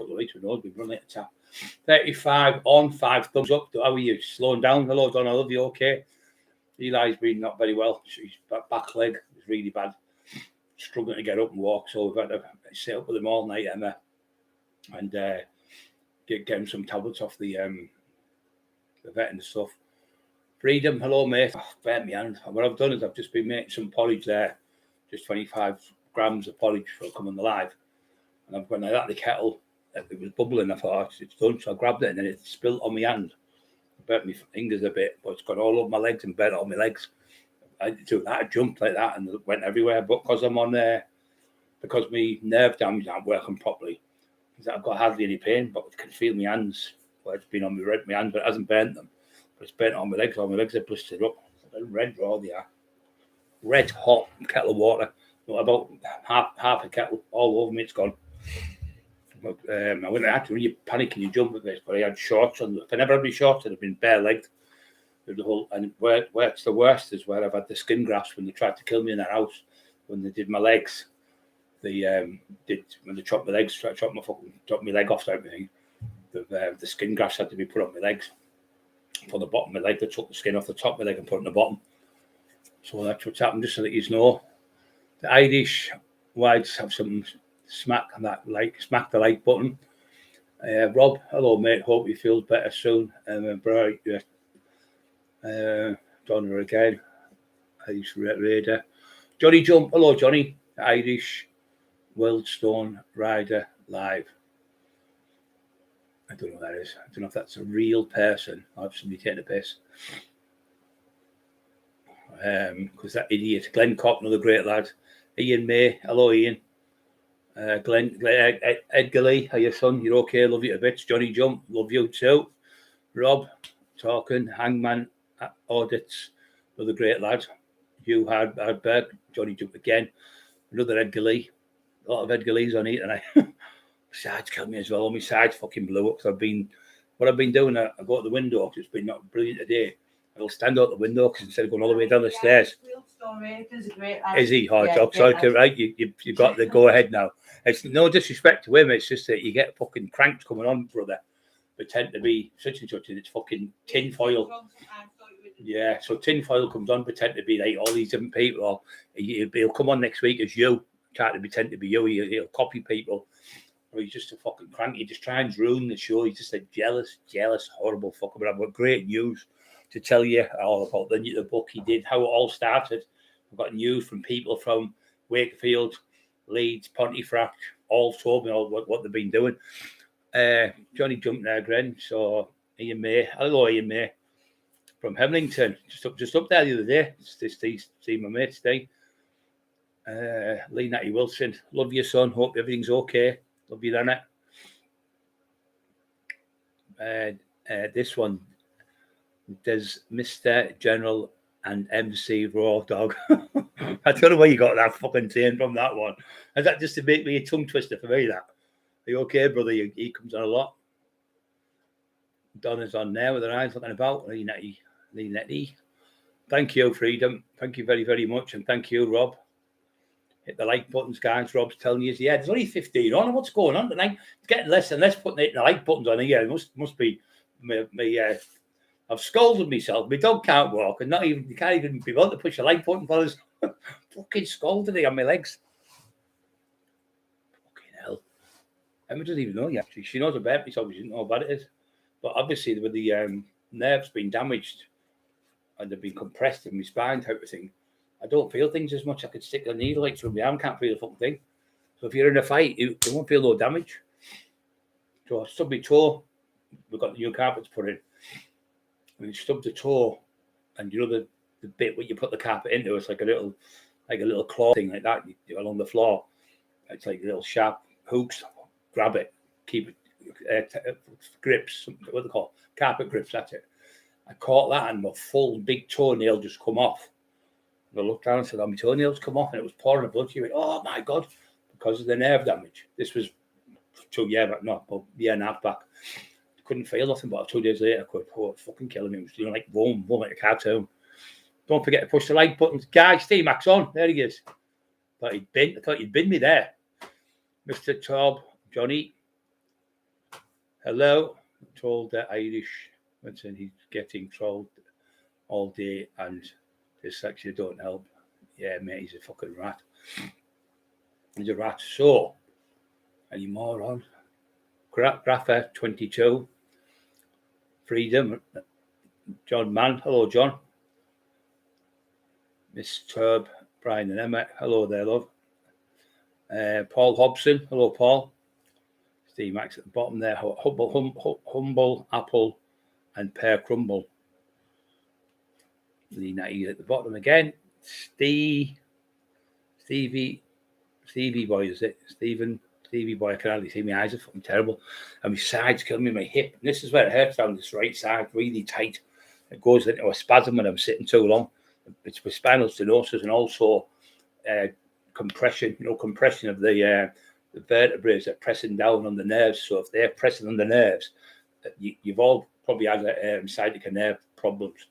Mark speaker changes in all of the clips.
Speaker 1: couple of weeks. We know we've run out of tap. 35 on, 5 thumbs up. How are you? Slowing down. Hello, Don. I love you. Okay. Eli's been not very well. His back leg is really bad. Struggling to get up and walk. So we've had to sit up with him all night, Emma, and get him some tablets off the vet and stuff. Freedom. Hello, mate. Oh, burnt my hand. What I've done is I've just been making some porridge there. Just 25 grams of porridge for coming alive. And I've gone like that in the kettle. It was bubbling. I thought, it's done. So I grabbed it and then it spilled on my hand. It burnt my fingers a bit, but it's got all over my legs and burnt all my legs. I do that. I jumped like that and it went everywhere. But because I'm on there, because my nerve damage aren't working properly, I've got hardly any pain, but I can feel my hands. Well, it's been on my hands, but it hasn't burnt them. But it's burnt on my legs. All my legs are blistered up. They're red raw, they are. Red hot kettle of water. About half a kettle all over me. It's gone. But, I went out to really panic and you jump with this, but I had shorts on. If I never had my shorts, I'd have been bare legged. The whole, and where it's the worst is where I've had the skin grafts when they tried to kill me in their house. When they did my legs, when they chopped my legs, chopped my leg off and everything. The skin grafts had to be put on my legs. For the bottom of my leg, they took the skin off the top of my leg and put it on the bottom. So that's what's happened. Just so that you know, the Irish wides have some. Smack the like button. Rob, hello mate. Hope you feel better soon. Bright, Donna again. Irish Raider. Johnny Jump, hello Johnny. Irish Wildstone Rider Live. I don't know what that is. I don't know if that's a real person or if somebody taking a piss. Because that idiot, Glenn Cock, another great lad. Ian May, hello Ian. Glenn, Edgar Lee, how you son? You're okay? Love you a bit. Johnny Jump, love you too. Rob, talking. Hangman Audits, another great lad. Hugh Hardberg, Johnny Jump again. Another Edgar Lee. A lot of Edgar Lees on here tonight. Sides killed me as well. All my sides fucking blew up. What I've been doing, I go out the window because it's been not brilliant today. I'll stand out the window because instead of going all the way down the stairs. Is he hard job? Sorry, right? You got the go ahead now. It's no disrespect to him. It's just that you get fucking cranks coming on, brother. Pretend to be such and such, and it's fucking tin foil. Yeah, so tin foil comes on, pretend to be like all these different people. Or he'll come on next week as you, try to pretend to be you. He'll copy people. Or he's just a fucking crank. He just tries and ruin the show. He's just a jealous, horrible fucker. But I've got great news to tell you all about the book he did, how it all started. I've got news from people from Wakefield, Leeds, Pontefract, all told me all what they've been doing. Johnny jumped there again. So Ian May, hello Ian May from Hemlington, just up there the other day. See my mate today. Lee Natty Wilson, love you son. Hope everything's okay. Love you, Lana. This one. There's Mr. General and MC Raw Dog. I don't know where you got that fucking saying from that one. Is that just to make me a tongue twister for me, that? Are you okay, brother? He comes on a lot. Donna's on there with her eyes looking about. Lee Netty. Thank you, Freedom. Thank you very, very much. And thank you, Rob. Hit the like buttons, guys. Rob's telling you, yeah, there's only 15 on. What's going on tonight? It's getting less and less putting the like buttons on here. It must be me. I've scolded myself. My dog can't walk, and you can't even be able to push a like button for us. Fucking scolded on my legs. Fucking hell. Emma doesn't even know yet. She knows about me, so she doesn't know how bad it is. But obviously, with the nerves being damaged and they've been compressed in my spine type of thing, I don't feel things as much. I could stick a needle like through my arm, can't feel the fucking thing. So if you're in a fight, you won't feel no damage. So I stubbed my toe. We've got the new carpets put in. When you stub the toe, and you know the bit where you put the carpet into, it's like a little claw thing like that along the floor. It's like little sharp hooks. Grab it, keep it, grips. What they call carpet grips. That's it. I caught that, and my full big toenail just come off. And I looked down and said, "Oh, my toenails come off," and it was pouring blood. She went, "Oh my god!" Because of the nerve damage. This was 2 years back, no, about a year and a half back. Couldn't feel nothing, but 2 days later, I could. Oh, it's fucking killing me. It was like boom, like a cartoon. Don't forget to push the like button. Guys, T-Max on. There he is. I thought you'd bin me there. Mr. Tob, Johnny. Hello, told the Irish said he's getting trolled all day and dyslexia don't help. Yeah, mate, he's a fucking rat. He's a rat. So, any more on? Graffer 22. Freedom. John Mann. Hello, John. Miss Turb, Brian and Emma. Hello there, love. Paul Hobson. Hello, Paul. Steve Max at the bottom there. Humble Apple and Pear Crumble. Lee Natty at the bottom again. Stevie Boy, is it? Stevie Boy, I can hardly see. My eyes are fucking terrible. And my side's killing me, my hip. And this is where it hurts down this right side, really tight. It goes into a spasm when I'm sitting too long. It's with spinal stenosis and also compression, compression of the vertebrae that are pressing down on the nerves. So if they're pressing on the nerves, you've all probably had sciatica nerve problems.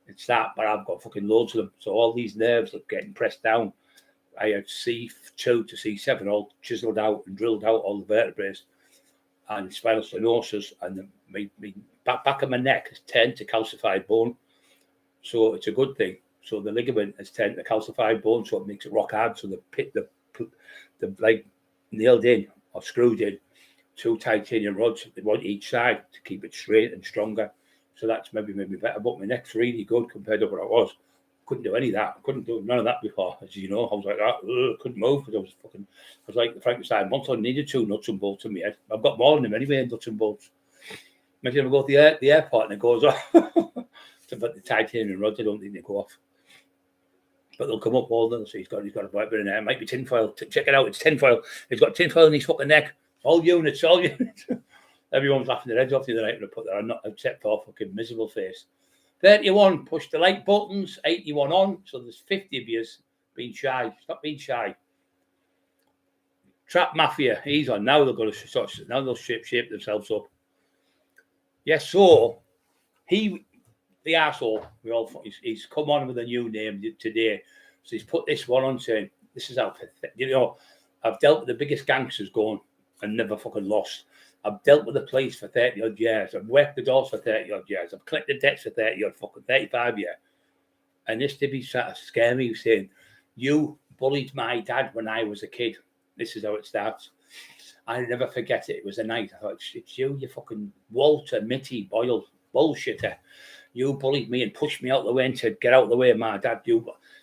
Speaker 1: It's that, but I've got fucking loads of them. So all these nerves are getting pressed down. I had C2 to C7 all chiseled out and drilled out all the vertebrae and spinal stenosis, and my back of my neck has turned to calcified bone. So it's a good thing. So the ligament has turned to calcified bone, so it makes it rock hard. So the like nailed in or screwed in 2 titanium rods, one each side to keep it straight and stronger. So that's maybe better. But my neck's really good compared to what it was. Couldn't do any of that. I couldn't do none of that before. As you know, I was like that. Couldn't move because I was like the Frankenstein monster. I needed 2 nuts and bolts in my head. I've got more than them anyway, nuts and bolts. Imagine if I go to the airport and it goes off. But the titanium rods, I don't think they go off. But they'll come up all them. So he's got a white bit in there. It might be tinfoil. Check it out. It's tinfoil. He's got tinfoil in his fucking neck. All units. Everyone's laughing their heads off the other night when I put that on, not except for fucking miserable face. 31, push the like buttons. 81 on. So there's 50 of you being shy. Stop being shy. Trap Mafia, he's on. Now they're going to now they'll shape themselves up. Yes, so the arsehole, he's come on with a new name today. So he's put this one on saying, this is how, I've dealt with the biggest gangsters going and never fucking lost. I've dealt with the police for 30 odd years. I've worked the doors for 30 odd years. I've collected debts for 30 odd fucking 35 years. And this to be sort of scare me saying, you bullied my dad when I was a kid. This is how it starts. I never forget it. It was a night. I thought, it's you fucking Walter Mitty Boyle bullshitter. You bullied me and pushed me out the way and said, get out of the way of my dad.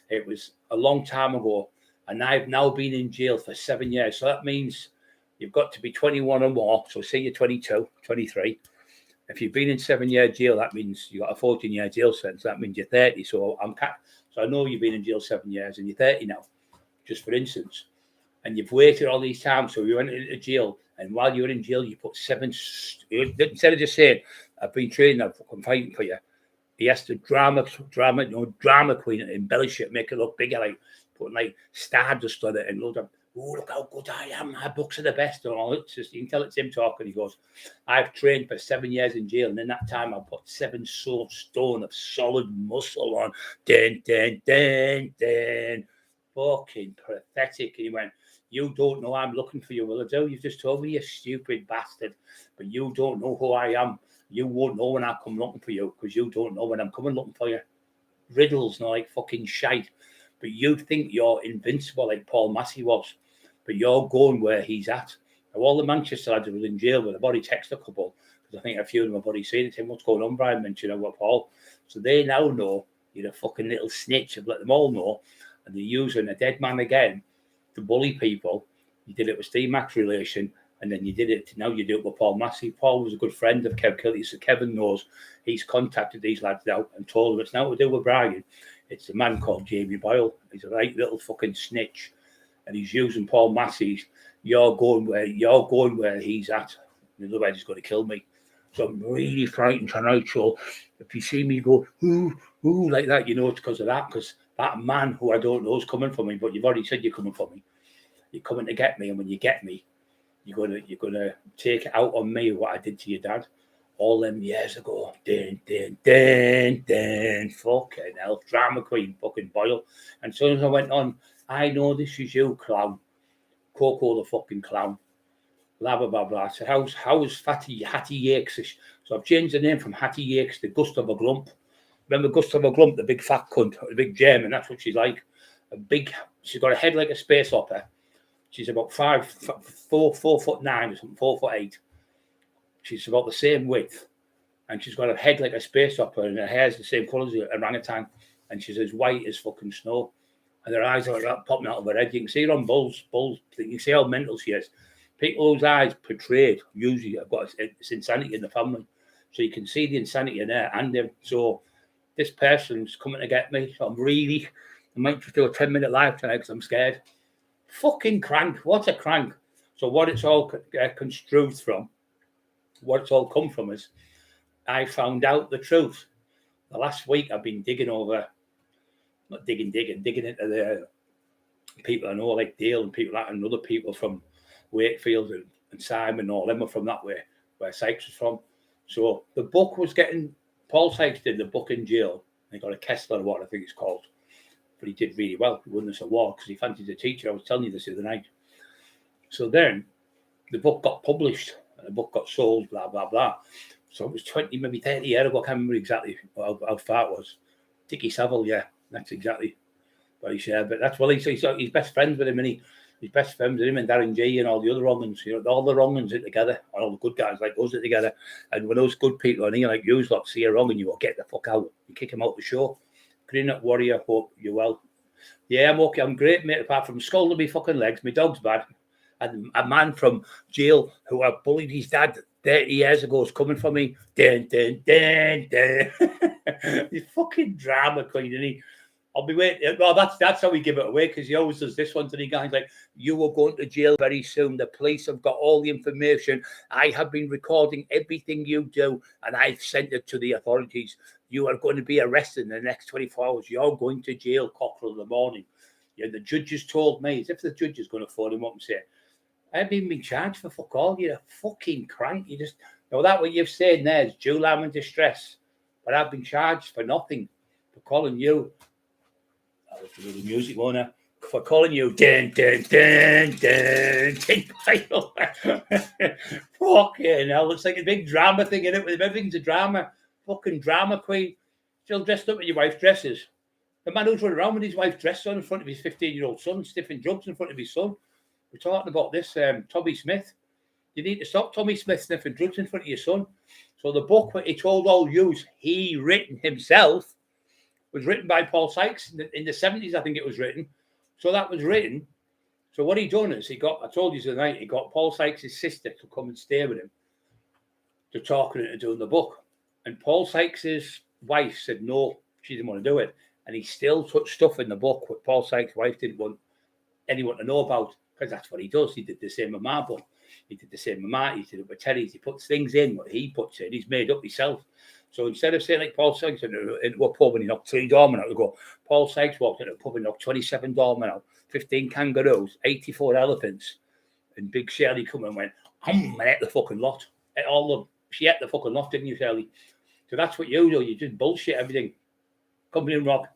Speaker 1: It was a long time ago. And I've now been in jail for 7 years. So that means you've got to be 21 or more. So say you're 22, 23. If you've been in 7-year jail, that means you got a 14-year jail sentence. That means you're 30. So I know you've been in jail 7 years and you're 30 now, just for instance. And you've waited all these times. So you went into jail. And while you were in jail, you put 7. Instead of just saying, I've been training, I'm fighting for you. He has to drama queen and embellish it, make it look bigger, like putting like stardust on it and load of, oh, look how good I am. My books are the best and all. It's just, you can tell it's him talking. He goes, I've trained for 7 years in jail. And in that time, I put 7 stone of solid muscle on. Fucking pathetic. And he went, you don't know I'm looking for you. Well, I do. You've just told me, you stupid bastard. But you don't know who I am. You won't know when I come looking for you because you don't know when I'm coming looking for you. Riddles, not like fucking shite. But you think you're invincible like Paul Massey was. But you're going where he's at. Now, all the Manchester lads were in jail with a body text a couple because I think a few of them have already seen it. Saying, what's going on, Brian? Mentioned about Paul. So they now know you're a fucking little snitch. I've let them all know. And they're using a dead man again to bully people. You did it with Steve Mack's relation. And then you did it, now you do it with Paul Massey. Paul was a good friend of Kev Kelly, so Kevin knows. He's contacted these lads now and told them it's now to do with Brian. It's a man called Jamie Boyle. He's a right little fucking snitch. And he's using Paul Massey's, you're going where he's at. Otherwise he's going to kill me. So I'm really frightened tonight. So if you see me go, ooh, like that, you know it's because of that. Because that man who I don't know is coming for me, but you've already said you're coming for me. You're coming to get me, and when you get me, you're gonna take it out on me what I did to your dad all them years ago. Fucking hell, drama queen, fucking Boyle. And as soon as I went on, I know this is you, clown. Coco the fucking clown. blah, blah, blah, blah. I said, how's Hattie Yakes? So I've changed the name from Hattie Yakes to Gustav Glump. Remember Gustav Glump, the big fat cunt, the big German? That's what she's like. She's got a head like a space opera. She's about 4'9" or something, 4'8". She's about the same width. And she's got a head like a space opera, and her hair's the same colour as an orangutan. And she's as white as fucking snow. And her eyes are like that, popping out of her head. You can see her on Bulls. You can see how mental she is. People whose eyes portrayed usually have got this insanity in the family. So you can see the insanity in her and him. So this person's coming to get me. So I might just do a 10-minute live tonight because I'm scared. Fucking crank. What a crank. So what it's all construed from, what it's all come from is, I found out the truth. The last week I've been digging into the people I know, like Dale and people like, and other people from Wakefield and Simon and all them are from that way, where Sykes was from. So the book was Paul Sykes did the book in jail. He got a Kessler Award, I think it's called. But he did really well. He won this award because he fancied a teacher. I was telling you this the other night. So then the book got published and the book got sold, blah, blah, blah. So it was 20, maybe 30 years ago. I can't remember exactly how far it was. Dickie Saville, yeah, that's exactly what he said. But that's he's best friends with him, and he's best friends with him and Darren G and all the other wrong'uns. You know, all the wrong'uns are together, and all the good guys like us are together. And when those good people on here like you lot see a wrong and you go, get the fuck out. You kick him out the show. Green up warrior, hope you're well. Yeah, I'm okay. I'm great, mate. Apart from scalding me fucking legs, my dog's bad. And a man from jail who I bullied his dad 30 years ago is coming for me. Dun, dun, dun, dun. He's fucking drama queen, isn't he? I'll be waiting. Well, that's how we give it away, because he always does this one to the guys like, you are going to jail very soon. The police have got all the information. I have been recording everything you do, and I've sent it to the authorities. You are going to be arrested in the next 24 hours. You're going to jail, Cockerill, in the morning. Yeah, the judges told me, as if the judge is going to phone him up and say, I haven't even been charged for fuck all. You're a fucking crank. You just know that what you've said there is Jewel, I'm in distress. But I've been charged for nothing. For calling you. That was the little music owner. For calling you dun dun dun dun. Fucking hell. It's like a big drama thing in it with everything's a drama. Fucking drama queen. Still dressed up in your wife's dresses. The man who's running around with his wife's dress on in front of his 15-year-old son, sniffing drugs in front of his son. We're talking about this, Tommy Smith. You need to stop Tommy Smith sniffing drugs in front of your son. So the book, what he told all yous, he written himself, was written by Paul Sykes in the 70s, I think it was written. So that was written. So what he done is I told you tonight, he got Paul Sykes' sister to come and stay with him to talk and to doing the book. And Paul Sykes' wife said no, she didn't want to do it. And he still put stuff in the book what Paul Sykes' wife didn't want anyone to know about, because that's what he does. He did the same with Marble. He did the same with Marty. He did it with Terry's. He puts things in what he puts in. He's made up himself. So instead of saying like Paul Sykes into a pub and he knocked 3 doormen out, we go, Paul Sykes walked into a pub and knocked 27 doormen out, 15 kangaroos, 84 elephants, and Big Shirley come and went, and ate the fucking lot. She ate the fucking lot, didn't you, Shirley? So that's what you do. You just bullshit everything. Company and rock.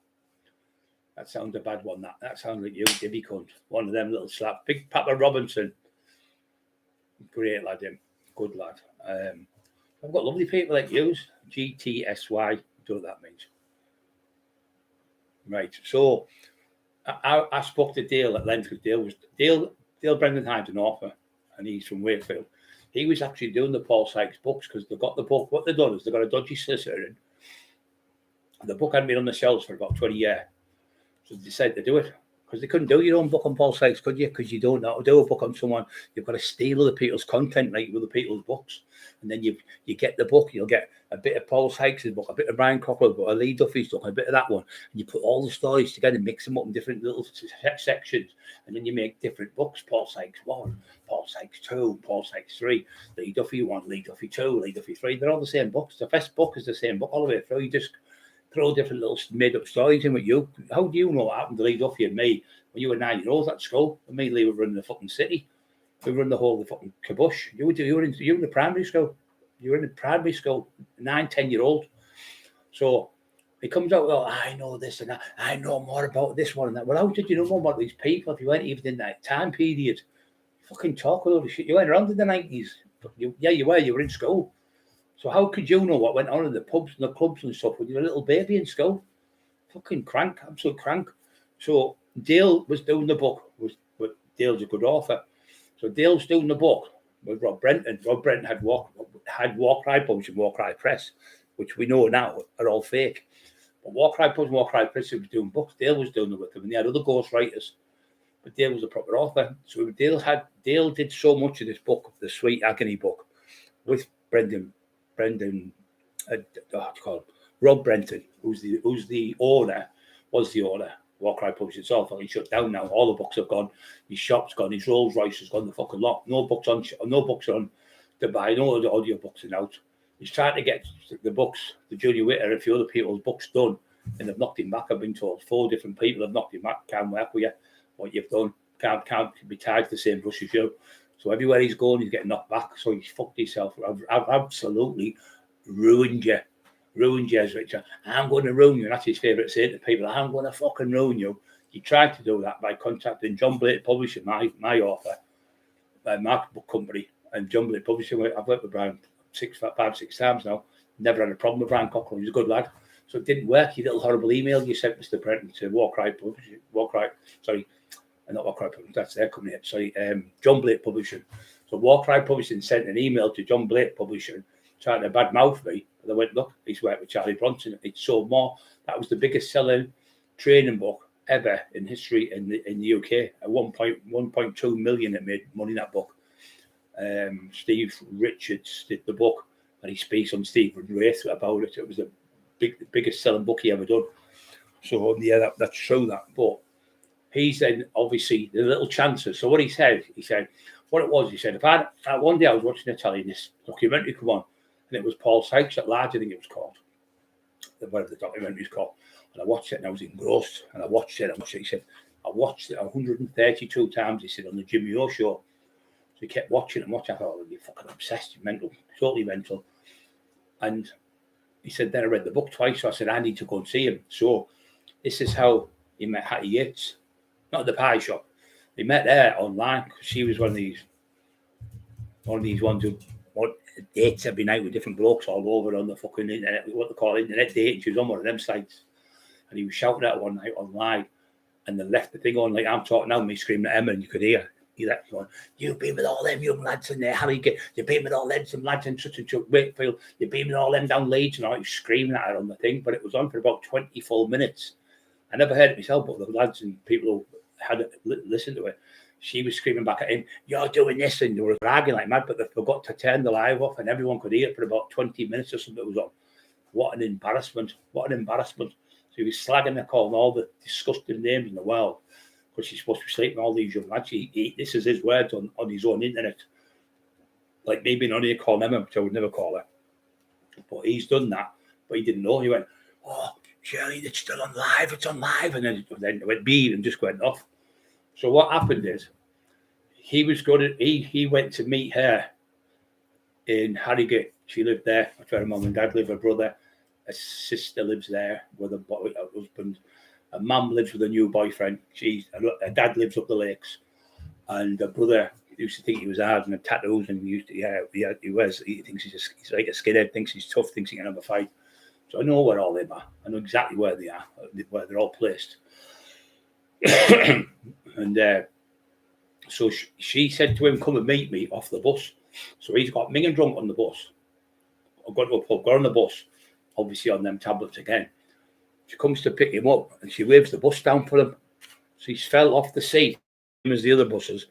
Speaker 1: That sounds a bad one, that. That sounds like you, Dibby cunt. One of them little slaps. Big Papa Robinson. Great lad, him. Good lad. I've got lovely people like you. GTSY. Do what that means. Right. So, I spoke to Dale at length, because Dale Brendan Hyde's an author, and he's from Wakefield. He was actually doing the Paul Sykes books, because they've got the book. What they've done is they've got a dodgy solicitor in. The book hadn't been on the shelves for about 20 years. So they decided to do it, because they couldn't do your own book on Paul Sykes, could you? Because you don't know how to do a book on someone. You've got to steal other people's content, like with other people's books. And then you get the book, you'll get a bit of Paul Sykes' book, a bit of Brian Cockerill's book, a Lee Duffy's book, a bit of that one. And you put all the stories together, mix them up in different little sections. And then you make different books. Paul Sykes 1, Paul Sykes 2, Paul Sykes 3, Lee Duffy 1, Lee Duffy 2, Lee Duffy 3. They're all the same books. The first book is the same book all the way through. You just throw different little made-up stories in with you. How do you know what happened to Lee Duffy and me when you were 9 years old at school? And me and Lee were running the fucking city. We were running the whole of the fucking kibosh. You were in the primary school. You were in the primary school, 9, 10-year-old. So he comes out, well, I know this and that. I know more about this one and that. Well, how did you know more about these people if you weren't even in that time period? fucking talk a load of shit. You went around in the 90s. You were in school. So how could you know what went on in the pubs and the clubs and stuff when you were a little baby in school? Fucking crank, absolute crank. So Dale was doing the book. Dale's a good author. So Dale's doing the book with Rob Brenton. Rob Brenton had War Cry Publishing, War Cry Press, which we know now are all fake. But War Cry Publishing, War Cry Press was doing books. Dale was doing it with them, and they had other ghostwriters. But Dale was a proper author. So Dale did so much of this book, the Sweet Agony book, with Rob Brenton, who's the owner, was the owner. War Cry Publishing itself, he shut down now. All the books have gone. His shop's gone. His Rolls Royce has gone the fucking lot. No books on to buy. No audio books are out. He's trying to get the books, the Junior Witter, a few other people's books done, and they've knocked him back. I've been told 4 different people have knocked him back. Can't work with you. What you've done can't be tied to the same brush as you. So everywhere he's going, he's getting knocked back. So he's fucked himself. I've absolutely ruined you. Ruined you, Richard. I'm going to ruin you. That's his favourite saying to people. I'm going to fucking ruin you. He tried to do that by contacting John Blake Publishing, my author, my book company, and John Blake Publishing. I've worked with Brian 5-6 times now. Never had a problem with Brian Cockerill. He's a good lad. So it didn't work. Your little horrible email you sent Mr. Brenton to War Cry Publishing. Not War Cry Publishing. That's their company. John Blake Publishing. So War Cry Publishing sent an email to John Blake Publishing trying to badmouth me. They went, look, he's worked with Charlie Bronson. It sold more. That was the biggest selling training book ever in history in the UK. At 1.2 million, it made money in that book. Steve Richards did the book, and he speaks on Stephen Wraith about it. It was the biggest selling book he ever done. So yeah, that's true. That, but he's then obviously the little chances. So what he said, what it was, he said, one day I was watching Italian, this documentary come on. And it was Paul Sykes at Large, I think it was called. Whatever the documentary is called. And I watched it and I was engrossed. And I watched it. He said, I watched it 132 times, he said, on the Jimmy O show. So he kept watching and watching. I thought, oh, you're fucking obsessed, you're mental, totally mental. And he said, then I read the book twice. So I said, I need to go and see him. So this is how he met Hattie Yates. Not at the pie shop. He met her online because she was one of these ones who dates every night with different blokes all over on the fucking internet, what they call internet dating. She was on one of them sites, and he was shouting at her one night online, and they left the thing on like I'm talking now, me screaming at Emma, and you could hear that going, you've been with all them young lads in there, Harry, you've been with all them some lads in such and such Wakefield, you've been with all them down Leeds, and I was screaming at her on the thing, but it was on for about 24 minutes. I never heard it myself, but the lads and people who had listened to it, she was screaming back at him, you're doing this, and they were bragging like mad, but they forgot to turn the live off, and everyone could hear it for about 20 minutes or something. It was on. What an embarrassment. What an embarrassment. So he was slagging her, calling all the disgusting names in the world, because she's supposed to be sleeping with all these young lads. This is his words on his own internet. Like me being on here calling Emma, which I would never call her. But he's done that, but he didn't know. He went, oh, Shirley, it's still on live, it's on live. And then it went beep and just went off. So what happened is he went to meet her in Harrogate. She lived there. That's where her mum and dad live. Her brother, her sister lives there with her husband. Her mum lives with a new boyfriend. Her dad lives up the lakes. And her brother used to think he was hard and had tattoos, and he thinks he's like a skinhead, thinks he's tough, thinks he can have a fight. So I know where all them are. I know exactly where they are, where they're all placed. And so she said to him, come and meet me off the bus. So he's got minging drunk on the bus. I've got to a pub, got on the bus, obviously on them tablets again. She comes to pick him up and she waves the bus down for him. So he's fell off the seat, same as the other buses.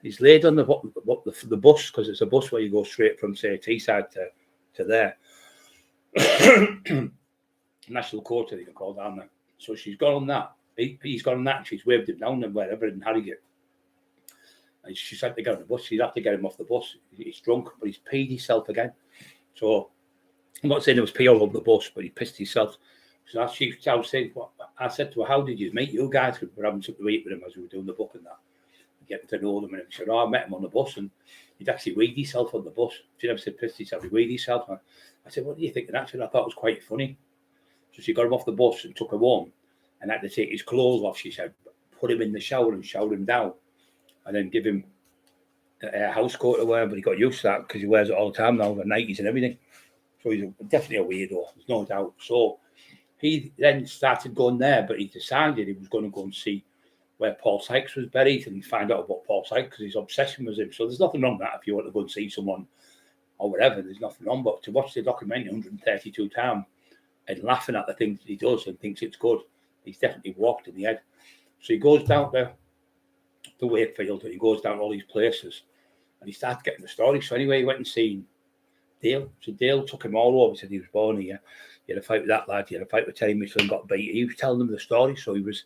Speaker 1: He's laid on the bus, because it's a bus where you go straight from, say, Teesside to there. National Court, I think, called down there. So she's gone on that. He's gone on that, and she's waved him down and wherever in Harrogate. And she's had to get on the bus. She's had to get him off the bus. He's drunk, but he's peed himself again. So I'm not saying there was pee all over the bus, but he pissed himself. So I said to her, how did you meet you guys? Because we're having something to eat with him as we were doing the book and that. Getting to know them. And she said, I met him on the bus, and he'd actually weed himself on the bus. She never said pissed himself, he weed himself. I said, what do you think of that? I thought it was quite funny. So she got him off the bus and took him home, and had to take his clothes off, she said, put him in the shower and shower him down, and then give him house coat to wear, but he got used to that because he wears it all the time now, the Nikes and everything. So he's definitely a weirdo, there's no doubt. So he then started going there, but he decided he was going to go and see where Paul Sykes was buried and find out about Paul Sykes because his obsession was him. So there's nothing wrong with that if you want to go and see someone or whatever. There's nothing wrong. But to watch the documentary 132 times and laughing at the things he does and thinks it's good, he's definitely walked in the head. So he goes down to Wakefield and he goes down all these places and he starts getting the story. So anyway, he went and seen Dale. So Dale took him all over. He said he was born here. You had a fight with that lad. You had a fight with Terry Mitchell and got beat. He was telling them the story. So he was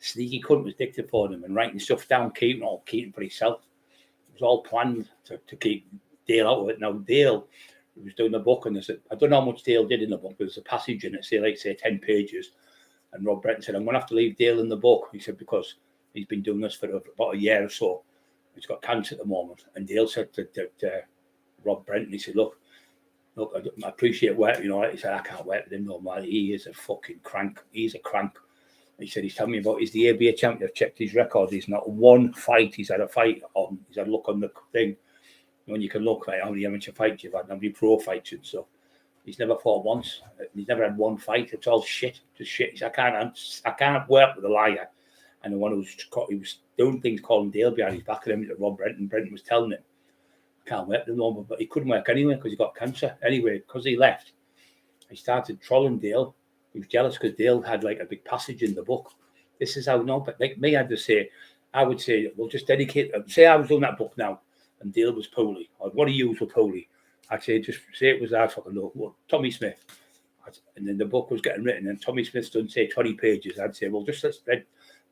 Speaker 1: sneaky cunt was dictaphone him and writing stuff down, keeping for himself. It was all planned to keep Dale out of it. Now Dale was doing the book, and I said, I don't know how much Dale did in the book. There's a passage in it, say 10 pages. And Rob Brenton said, I'm going to have to leave Dale in the book. He said, because he's been doing this for about a year or so. He's got cancer at the moment. And Dale said to Rob Brenton, he said, look, I appreciate work. You know, he said, I can't work with him no more. He is a fucking crank. He's a crank. He said he's telling me about he's the ABA champion. I've checked his record. He's not one fight. He's had a fight on. He's had a look on the thing. When you can look like how many amateur fights you've had, how many pro fights and stuff. He's never fought once. He's never had one fight. It's all shit. Just shit. He said, I can't work with a liar. And the one who was doing things calling Dale behind his back of him that Rob Brenton. Brenton was telling him, I can't work with him no more. But he couldn't work anyway because he got cancer. Anyway, because he left, he started trolling Dale. He was jealous because Dale had like a big passage in the book. This is how no, but like me, I would say, we'll just dedicate. Say I was doing that book now, and Dale was poorly, or one of you were poorly. I'd say just say it was our fucking look. Well, Tommy Smith, and then the book was getting written, and Tommy Smith's done say 20 pages. I'd say, well, just let's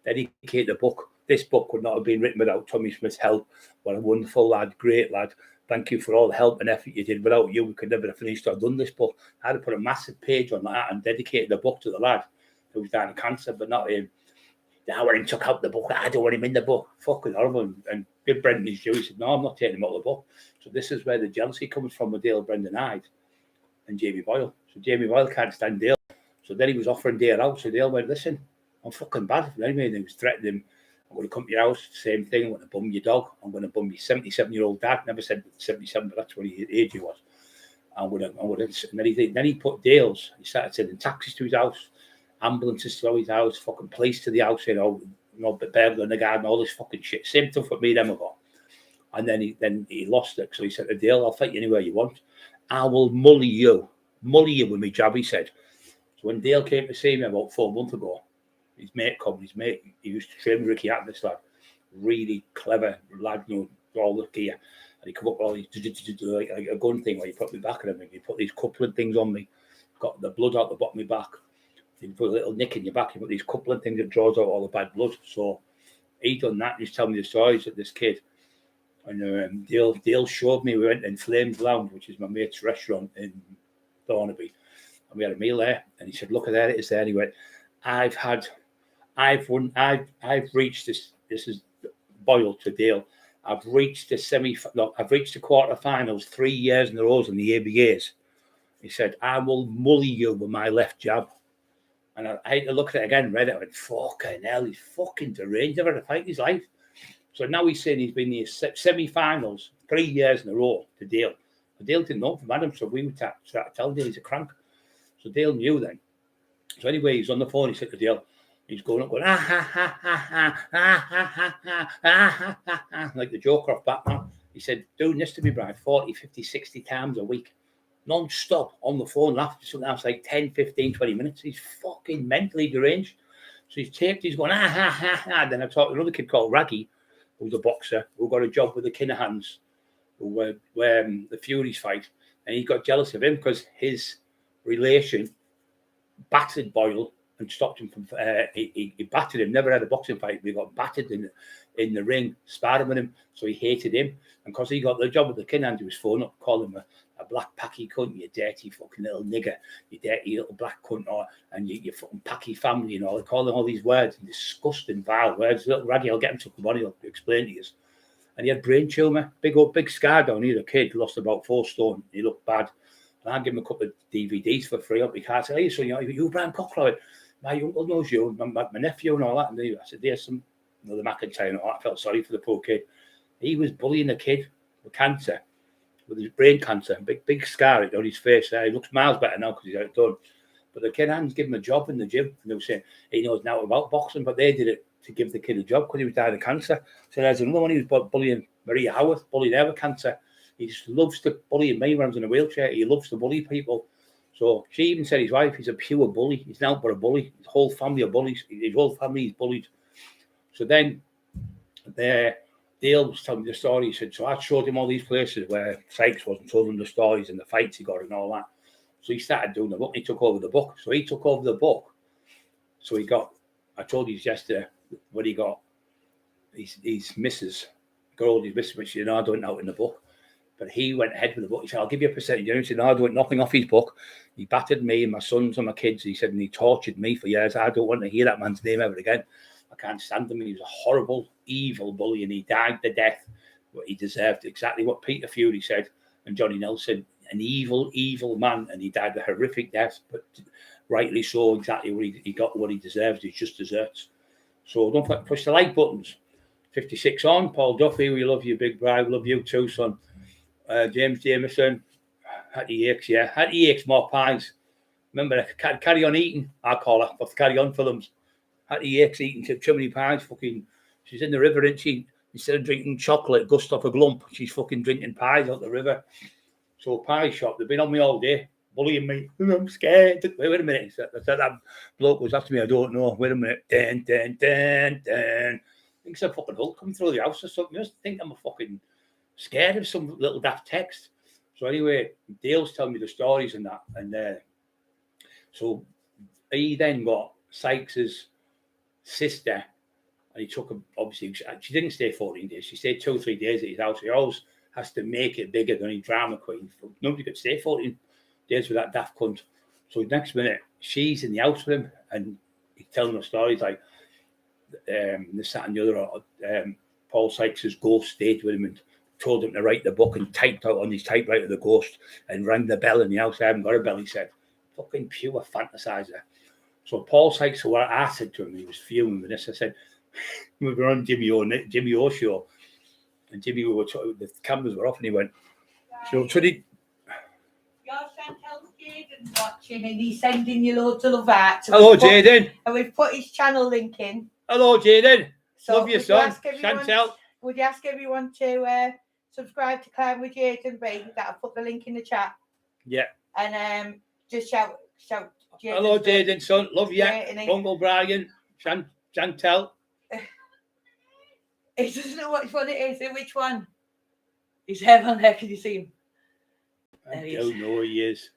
Speaker 1: dedicate the book. This book would not have been written without Tommy Smith's help. What a wonderful lad, great lad. Thank you for all the help and effort you did. Without you, we could never have finished or done this book. I'd have put a massive page on that and dedicated the book to the lad who was dying of cancer, but not him. Now when he took out the book, I don't want him in the book. Fucking horrible. And Bill Brenton is Jewish. He said, no, I'm not taking him out of the book. So this is where the jealousy comes from with Dale Brendan Hyde and Jamie Boyle. So Jamie Boyle can't stand Dale. So then he was offering Dale out. So Dale went, listen, I'm fucking bad. Anyway, he was threatening him. I'm going to come to your house, same thing. I'm going to bum your dog. I'm going to bum your 77-year-old dad. Never said 77, but that's what age he was. And then he put Dale's. He started sending taxis to his house, ambulances to his house, fucking police to the house, but burglar in the garden, all this fucking shit. Same stuff with me them ago. And then he lost it. So he said to Dale, I'll fight you anywhere you want. I will mully you with my jab, he said. So when Dale came to see me about 4 months ago, his mate, he used to train with Ricky Atlas, lad, really clever lad, all the gear. And he come up with all these, like a gun thing where you put me back at him, and you put these coupling things on me, got the blood out the bottom of my back. You put a little nick in your back, you put these coupling things that draws out all the bad blood. So he done that, and he's telling me the stories of this kid. And Dale showed me, we went in Flames Lounge, which is my mate's restaurant in Thornaby, and we had a meal there, and he said, look at there, it is there. And he went, I've reached this is Boyle to Dale. I've reached the quarterfinals 3 years in a row in the ABAs. He said, I will mully you with my left jab. And I had to look at it again, read it. I went, fucking hell, he's fucking deranged. Never had a fight in his life. So now he's saying he's been in the semi-finals 3 years in a row to Dale. But Dale didn't know from Adam, so we would start telling Dale he's a crank. So Dale knew then. So anyway, he's on the phone, he said to Dale, he's going up, going, ah, ha, ha, ha, ha, ah, ha, ha, ha, ah, ha, ha, like the Joker off Batman. He said, doing this to me, Brian, 40, 50, 60 times a week, non-stop on the phone, laughing to something else like 10, 15, 20 minutes. He's fucking mentally deranged. So he's going, ah, ha, ha, ha. Then I talked to another kid called Raggy, who's a boxer, who got a job with the Kinahans, who were the Furies fight. And he got jealous of him because his relation battered Boyle and stopped him from. He battered him. Never had a boxing fight, but he got battered in the ring, sparring with him. So he hated him, and because he got the job with the Kinahans, he was phone up, calling him a black packy cunt, you dirty fucking little nigger, you dirty little black cunt, and you fucking packy family, they call him all these words, and disgusting, vile words. Little Raggy, I'll get him to come on, he'll explain to you. And he had brain tumour, big scar down here. The kid lost about 4 stone. He looked bad. And I give him a couple of DVDs for free up my car. I said, hey, so you Brian Cockerill, my uncle knows you, my nephew and all that. And I said, there's some, the McIntyre and all that. I felt sorry for the poor kid. He was bullying a kid with cancer, with his brain cancer, big scar on his face. He looks miles better now because he's outdone. But the kid hadn't given him a job in the gym. And they were saying he knows now about boxing, but they did it to give the kid a job because he was dying of cancer. So there's another one. He was bullying Maria Howarth, bullying her with cancer. He just loves to bully me when I was in a wheelchair. He loves to bully people. So she even said his wife, he's a pure bully. He's now but a bully. His whole family are bullies. His whole family is bullied. So then Dale was telling me the story. He said, so I showed him all these places where Sykes was and told him the stories and the fights he got and all that. So he started doing the book. He took over the book. So he took over the book. So I told you yesterday when he got his missus, girl, his missus, which I don't know in the book. But he went ahead with the book. He said, I'll give you a percentage. He said, no, I don't want nothing off his book. He battered me and my sons and my kids. He said, and he tortured me for years. I don't want to hear that man's name ever again. I can't stand him. He was a horrible, evil bully, and he died the death. But he deserved exactly what Peter Fury said and Johnny Nelson, an evil, evil man, and he died a horrific death, but rightly so, exactly what he got what he deserves. He just deserves. So don't forget to push the like buttons. 56 on. Paul Duffy, we love you, big bride. We love you too, son. James Jameson, Hattie Yakes, yeah. Hattie Yakes, more pies. Remember, carry on eating, I call her, but carry on films. Hattie Yakes eating too many pies, fucking, she's in the river, isn't she? Instead of drinking chocolate, gust off a glump, she's fucking drinking pies out the river. So pie shop, they've been on me all day, bullying me. I'm scared. Wait a minute. I said that bloke was after me, I don't know. Wait a minute. I think it's a fucking Hulk coming through the house or something. I just think I'm a fucking scared of some little daft text. So anyway, Dale's telling me the stories and that. And so he then got Sykes's sister, and he took her, obviously, she didn't stay 14 days. She stayed 2 or 3 days at his house. He always has to make it bigger than a drama queen. Nobody could stay 14 days with that daft cunt. So next minute, she's in the house with him, and he's telling her stories like this, that, and the other. Paul Sykes' ghost stayed with him and told him to write the book and typed out on his typewriter the ghost and rang the bell in the house. I haven't got a bell, he said. Fucking pure fantasizer. So Paul Sykes, so what I said to him, he was fuming with this. I said, we were on Jimmy O show, and Jimmy, the cameras were off, and he went, so did
Speaker 2: Your Chantel's Jaden's watching, and he's sending you loads of love out. So
Speaker 1: hello, Jaden.
Speaker 2: And we've put his channel link in.
Speaker 1: Hello, Jaden.
Speaker 2: So
Speaker 1: love your son,
Speaker 2: Chantel. Would you ask everyone to subscribe to Climb with Jaden B? That'll put the link in the chat.
Speaker 1: Yeah.
Speaker 2: And just shout. Jaden's
Speaker 1: hello, Jaden, son. Love you. Uncle Brian, Chantel.
Speaker 2: He doesn't know which one it is. Which one? He's on there. Can you see him?
Speaker 1: I don't know who he is.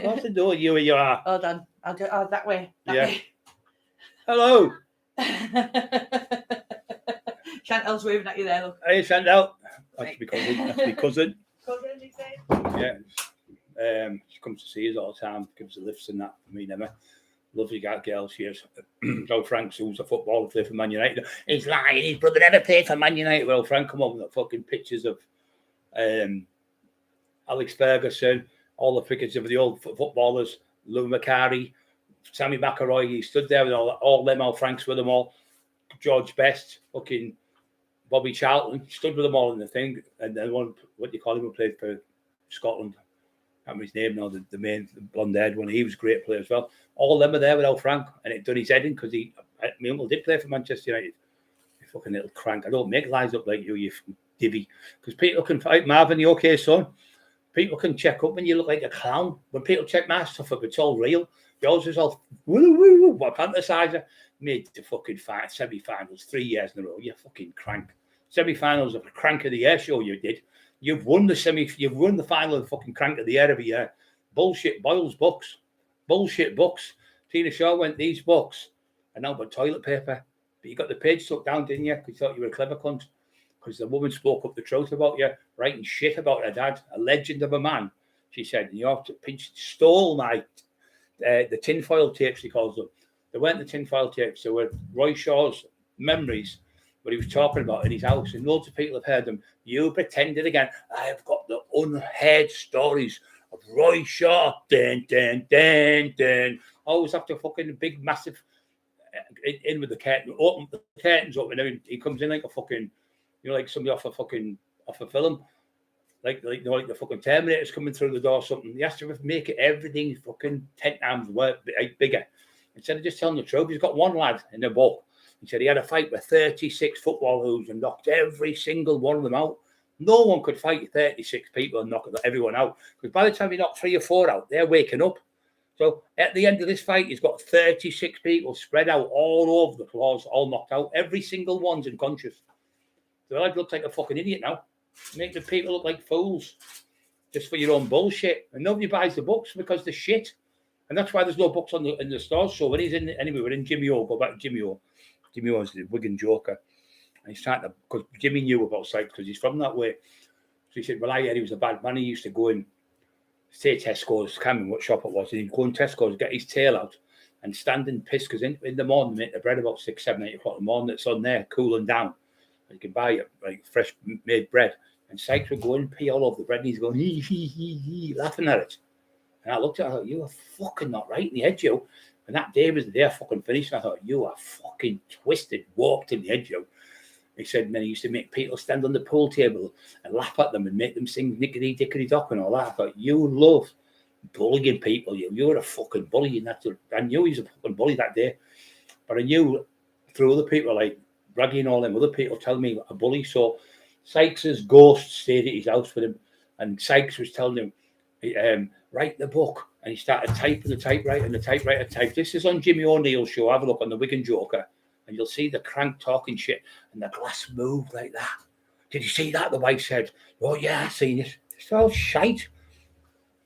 Speaker 1: What's the door you are?
Speaker 2: Hold on. I'll go that way. That way.
Speaker 1: Hello.
Speaker 2: Chantel's waving at you there, look.
Speaker 1: Hey, Chantel. That's my cousin.
Speaker 2: Cousin, you say?
Speaker 1: Yeah. She comes to see us all the time, gives us lifts and that for me, never. Lovely girl she is. Joe Franks, who's a footballer, played for Man United. He's lying, his brother never played for Man United. Well, Frank come up with the fucking pictures of Alex Ferguson, all the pictures of the old footballers, Lou Macari, Sammy McElroy. He stood there with all them, all Franks with them all. George Best, fucking Bobby Charlton, stood with them all in the thing. And then one, what do you call him, who played for Scotland? I can't remember his name now, the main blonde-haired one. He was a great player as well. All of them were there without Frank, and it done his head in because my uncle did play for Manchester United. You fucking little crank. I don't make lies up like you divvy. Because people can fight Marvin, you okay, son? People can check up when you look like a clown. When people check my stuff up, it's all real. Yours is all woo, what fantasizer. Made the fucking semi-finals 3 years in a row. You fucking crank. Semi-finals of the Crank of the Year show you did. You've won the final of the fucking Crank of the Year every year. Bullshit Boyle's books. Bullshit books. Tina Shaw went, these books are now but toilet paper. But you got the page took down, didn't you? Because you thought you were a clever cunt. Because the woman spoke up the truth about you, writing shit about her dad, a legend of a man. She said, you have to stole my, the tinfoil tapes, he calls them. They weren't the tinfoil tapes. They were Roy Shaw's memories, what he was talking about in his house. And loads of people have heard them. You pretended again. I have got the unheard stories of Roy Shaw. Always after fucking big, massive, in with the curtain, open the curtains up, and he comes in like a fucking You know, like somebody off a film. Like the fucking Terminator's coming through the door or something. He has to make it everything fucking 10 times bigger. Instead of just telling the truth, he's got one lad in the book. He said he had a fight with 36 football hoods and knocked every single one of them out. No one could fight 36 people and knock everyone out. Because by the time he knocked 3 or 4 out, they're waking up. So at the end of this fight, he's got 36 people spread out all over the floors, all knocked out. Every single one's unconscious. The lad looks like a fucking idiot now. Make the people look like fools just for your own bullshit. And nobody buys the books because they're shit. And that's why there's no books in the stores. So when he's in, anyway, we're in Jimmy O. Go back to Jimmy O. Jimmy O is the Wigan Joker. And he's trying to, because Jimmy knew about Sykes because he's from that way. So he said, well, I heard he was a bad man. He used to go in, say Tesco's, I can't remember what shop it was. And he'd go in Tesco's, get his tail out and stand and piss. Because in the morning, they make the bread about 6, 7, 8 o'clock in the morning. It's on there, cooling down. And you can buy it, like fresh made bread. And Sykes would go and pee all over the bread, and he's going, hee, laughing at it. And I looked at her, I thought, you are fucking not right in the head, Joe. And that day was the day I fucking finished. And I thought, you are fucking twisted, warped in the head, Joe. He said, and then he used to make people stand on the pool table and laugh at them and make them sing nickety dickery dock and all that. I thought, you love bullying people, you're a fucking bully. And I knew he was a fucking bully that day. But I knew through other people, like Braggy and all them other people telling me a bully. So Sykes's ghost stayed at his house with him, and Sykes was telling him, write the book. And he started typing the typewriter, and the typewriter typed. This is on Jimmy O'Neill's show. Have a look on the Wigan Joker, and you'll see the crank talking shit, and the glass moved like that. Did you see that? The wife said, oh, yeah, I seen it. It's all shite.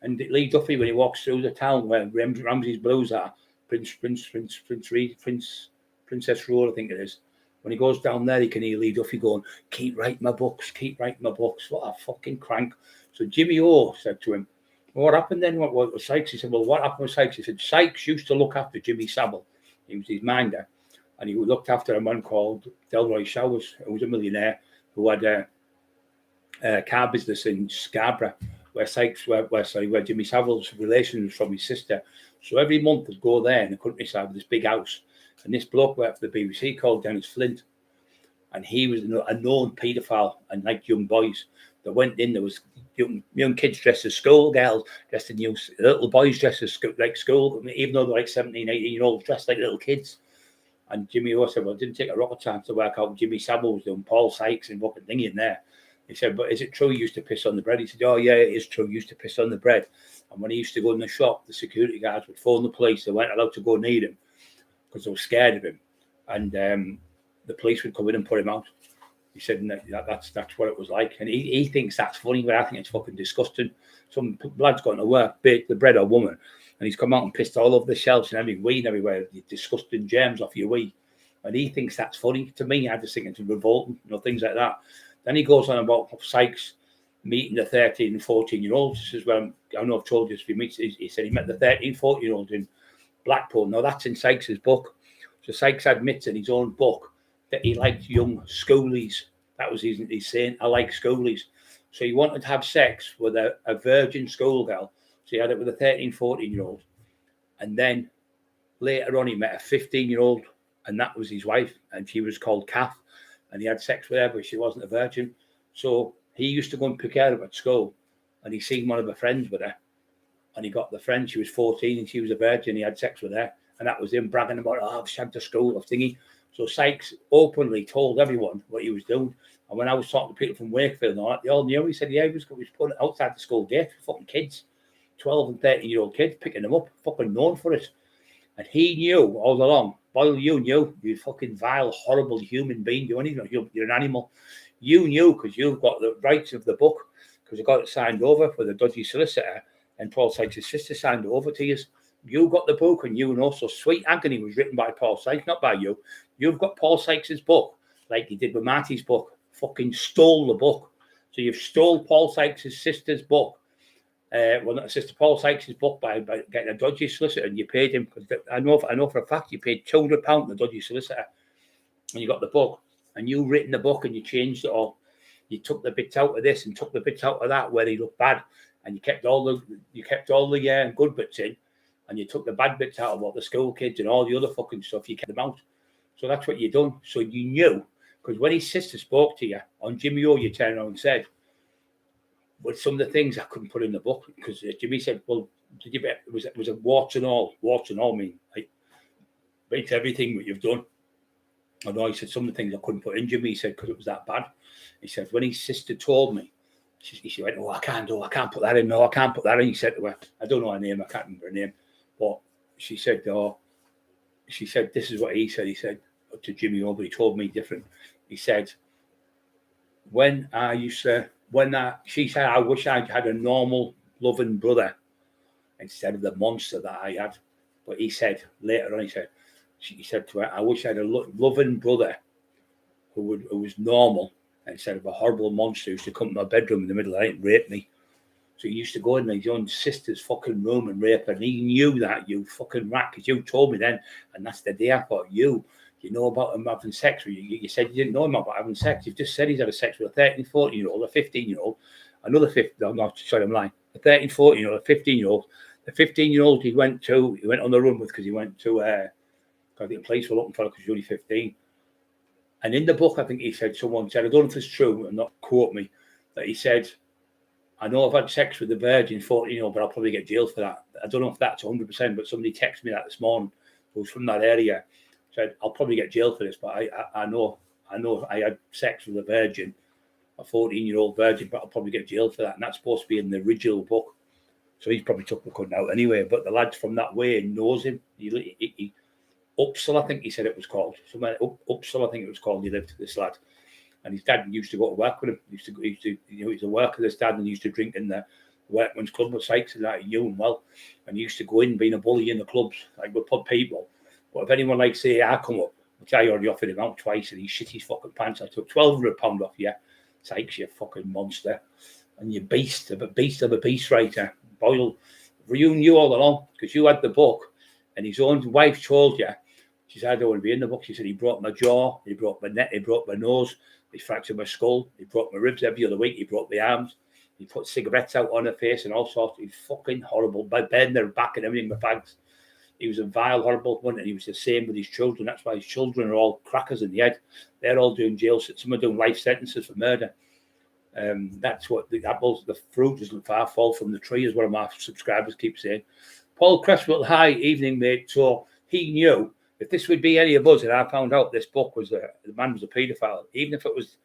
Speaker 1: And Lee Duffy, when he walks through the town where Ramsey's Blues are, Princess Road, I think it is. When he goes down there, he can hear Lee Duffy going, keep writing my books. What a fucking crank. So Jimmy O said to him, well, what happened then? What was Sykes? He said, well, what happened with Sykes? He said, Sykes used to look after Jimmy Savile. He was his minder. And he looked after a man called Delroy Showers, who was a millionaire, who had a car business in Scarborough, where Jimmy Savile's relation was from his sister. So every month they'd go there in the countryside with this big house. And this bloke worked for the BBC called Dennis Flint. And he was a known paedophile and liked young boys. That went in, there was young kids dressed as schoolgirls, dressed in little boys dressed as like school, even though they're like 17, 18-year-olds dressed like little kids. And Jimmy O said, well, it didn't take a rocket science to work out Jimmy Savile was doing Paul Sykes and fucking thing in there. He said, but is it true he used to piss on the bread? He said, oh, yeah, it is true. He used to piss on the bread. And when he used to go in the shop, the security guards would phone the police. They weren't allowed to go near him because they were scared of him. And the police would come in and put him out. He said that's what it was like. And he thinks that's funny, but I think it's fucking disgusting. Some lad's gone to work, baked the bread or woman, and he's come out and pissed all over the shelves and every wee and everywhere, disgusting germs off your wee. And he thinks that's funny. To me, I just think it's revolting, things like that. Then he goes on about Sykes meeting the 13 and 14-year-olds. This is where I know I've told you this. He said he met the 13, 14-year-olds in Blackpool. Now, that's in Sykes's book. So Sykes admits in his own book that he liked young schoolies. That was his saying, I like schoolies. So he wanted to have sex with a virgin schoolgirl. So he had it with a 13, 14-year-old. And then later on, he met a 15-year-old, and that was his wife, and she was called Kath. And he had sex with her, but she wasn't a virgin. So he used to go and pick her up at school, and he seen one of her friends with her. And he got the friend, she was 14, and she was a virgin. He had sex with her. And that was him bragging about, I've shagged a school of thingy. So Sykes openly told everyone what he was doing. And when I was talking to people from Wakefield and all that, they all knew. He said, yeah, he was putting it outside the school gate for fucking kids, 12 and 13-year-old kids, picking them up, fucking known for it. And he knew all along, while you knew, you fucking vile, horrible human being, you're an animal. You knew because you've got the rights of the book, because you got it signed over with a dodgy solicitor, and Paul Sykes' sister signed it over to you. You got the book, and you know. So Sweet Agony was written by Paul Sykes, not by you. You've got Paul Sykes' book, like you did with Marty's book. Fucking stole the book. So you've stole Paul Sykes' sister's book. Well, not sister, Paul Sykes' book by getting a dodgy solicitor, and you paid him. Because I know for a fact you paid £200 to the dodgy solicitor, and you got the book, and you written the book, and you changed it all. You took the bits out of this and took the bits out of that where he looked bad, and you kept all the good bits in. And you took the bad bits out of what the school kids and all the other fucking stuff, you kept them out. So that's what you done. So you knew Because when his sister spoke to you on Jimmy O, you turned around and said, well, some of the things I couldn't put in the book, because Jimmy said, well, did you bet it was a warts and all mean, like, it's everything that you've done. I know he said some of the things I couldn't put in, Jimmy, he said, because it was that bad. He said, when his sister told me, she went, oh, I can't put that in, no, I can't put that in. He said to her, I don't know her name, I can't remember her name, but she said, this is what he said to Jimmy O, but he told me different. He said, she said, I wish I had a normal, loving brother instead of the monster that I had. But he said, later on, he said to her, I wish I had a loving brother who was normal instead of a horrible monster who used to come to my bedroom in the middle of the night and rape me. So he used to go in his own sister's fucking room and rape her. And he knew that, you fucking rat, because you told me then. And that's the day I thought, you know about him having sex with you. You said you didn't know him about having sex. You've just said he's had a sex with a 13, 14-year-old, a 15-year-old, another 15, no, sorry, I'm lying. A 13, 14-year-old, a 15-year-old. The 15-year-old he went on the run with because he went to, I think the police were looking for him because he was only 15. And in the book, I think someone said, I don't know if it's true, and not quote me, that he said, I know I've had sex with a virgin 14-year-old, but I'll probably get jailed for that. I don't know if that's 100%, but somebody texted me that this morning who was from that area. Said, I'll probably get jailed for this, but I know I had sex with a virgin, a 14-year-old virgin, but I'll probably get jailed for that. And that's supposed to be in the original book. So he's probably took the cunt out anyway. But the lad from that way knows him. He Upsall, I think he said it was called. Somewhere Upsall, I think it was called. He lived, this lad. And his dad used to go to work with him. He was a worker, this dad, and he used to drink in the workman's club with Sykes and that. He knew him well. And he used to go in being a bully in the clubs, like with pub people. But if anyone, like, say, I come up, which I already offered him out twice, and he shit his fucking pants, I took £1,200 off you. Sykes, you fucking monster. And you beast of a beast writer. Boyle, you knew all along, because you had the book, and his own wife told you, she said, I don't want to be in the book. She said, he broke my jaw, he broke my neck, he broke my nose, he fractured my skull, he broke my ribs every other week, he broke my arms, he put cigarettes out on her face and all sorts. He's fucking horrible. By bending her back and everything with bags. He was a vile, horrible one, and he was the same with his children. That's why his children are all crackers in the head. They're all doing jail. Some are doing life sentences for murder. That's what the apples, the fruit doesn't far fall from the tree, is what my subscribers keep saying. Paul Cresswell, hi, evening, mate. So he knew if this would be any of us, and I found out this book was the man was a paedophile, even if it was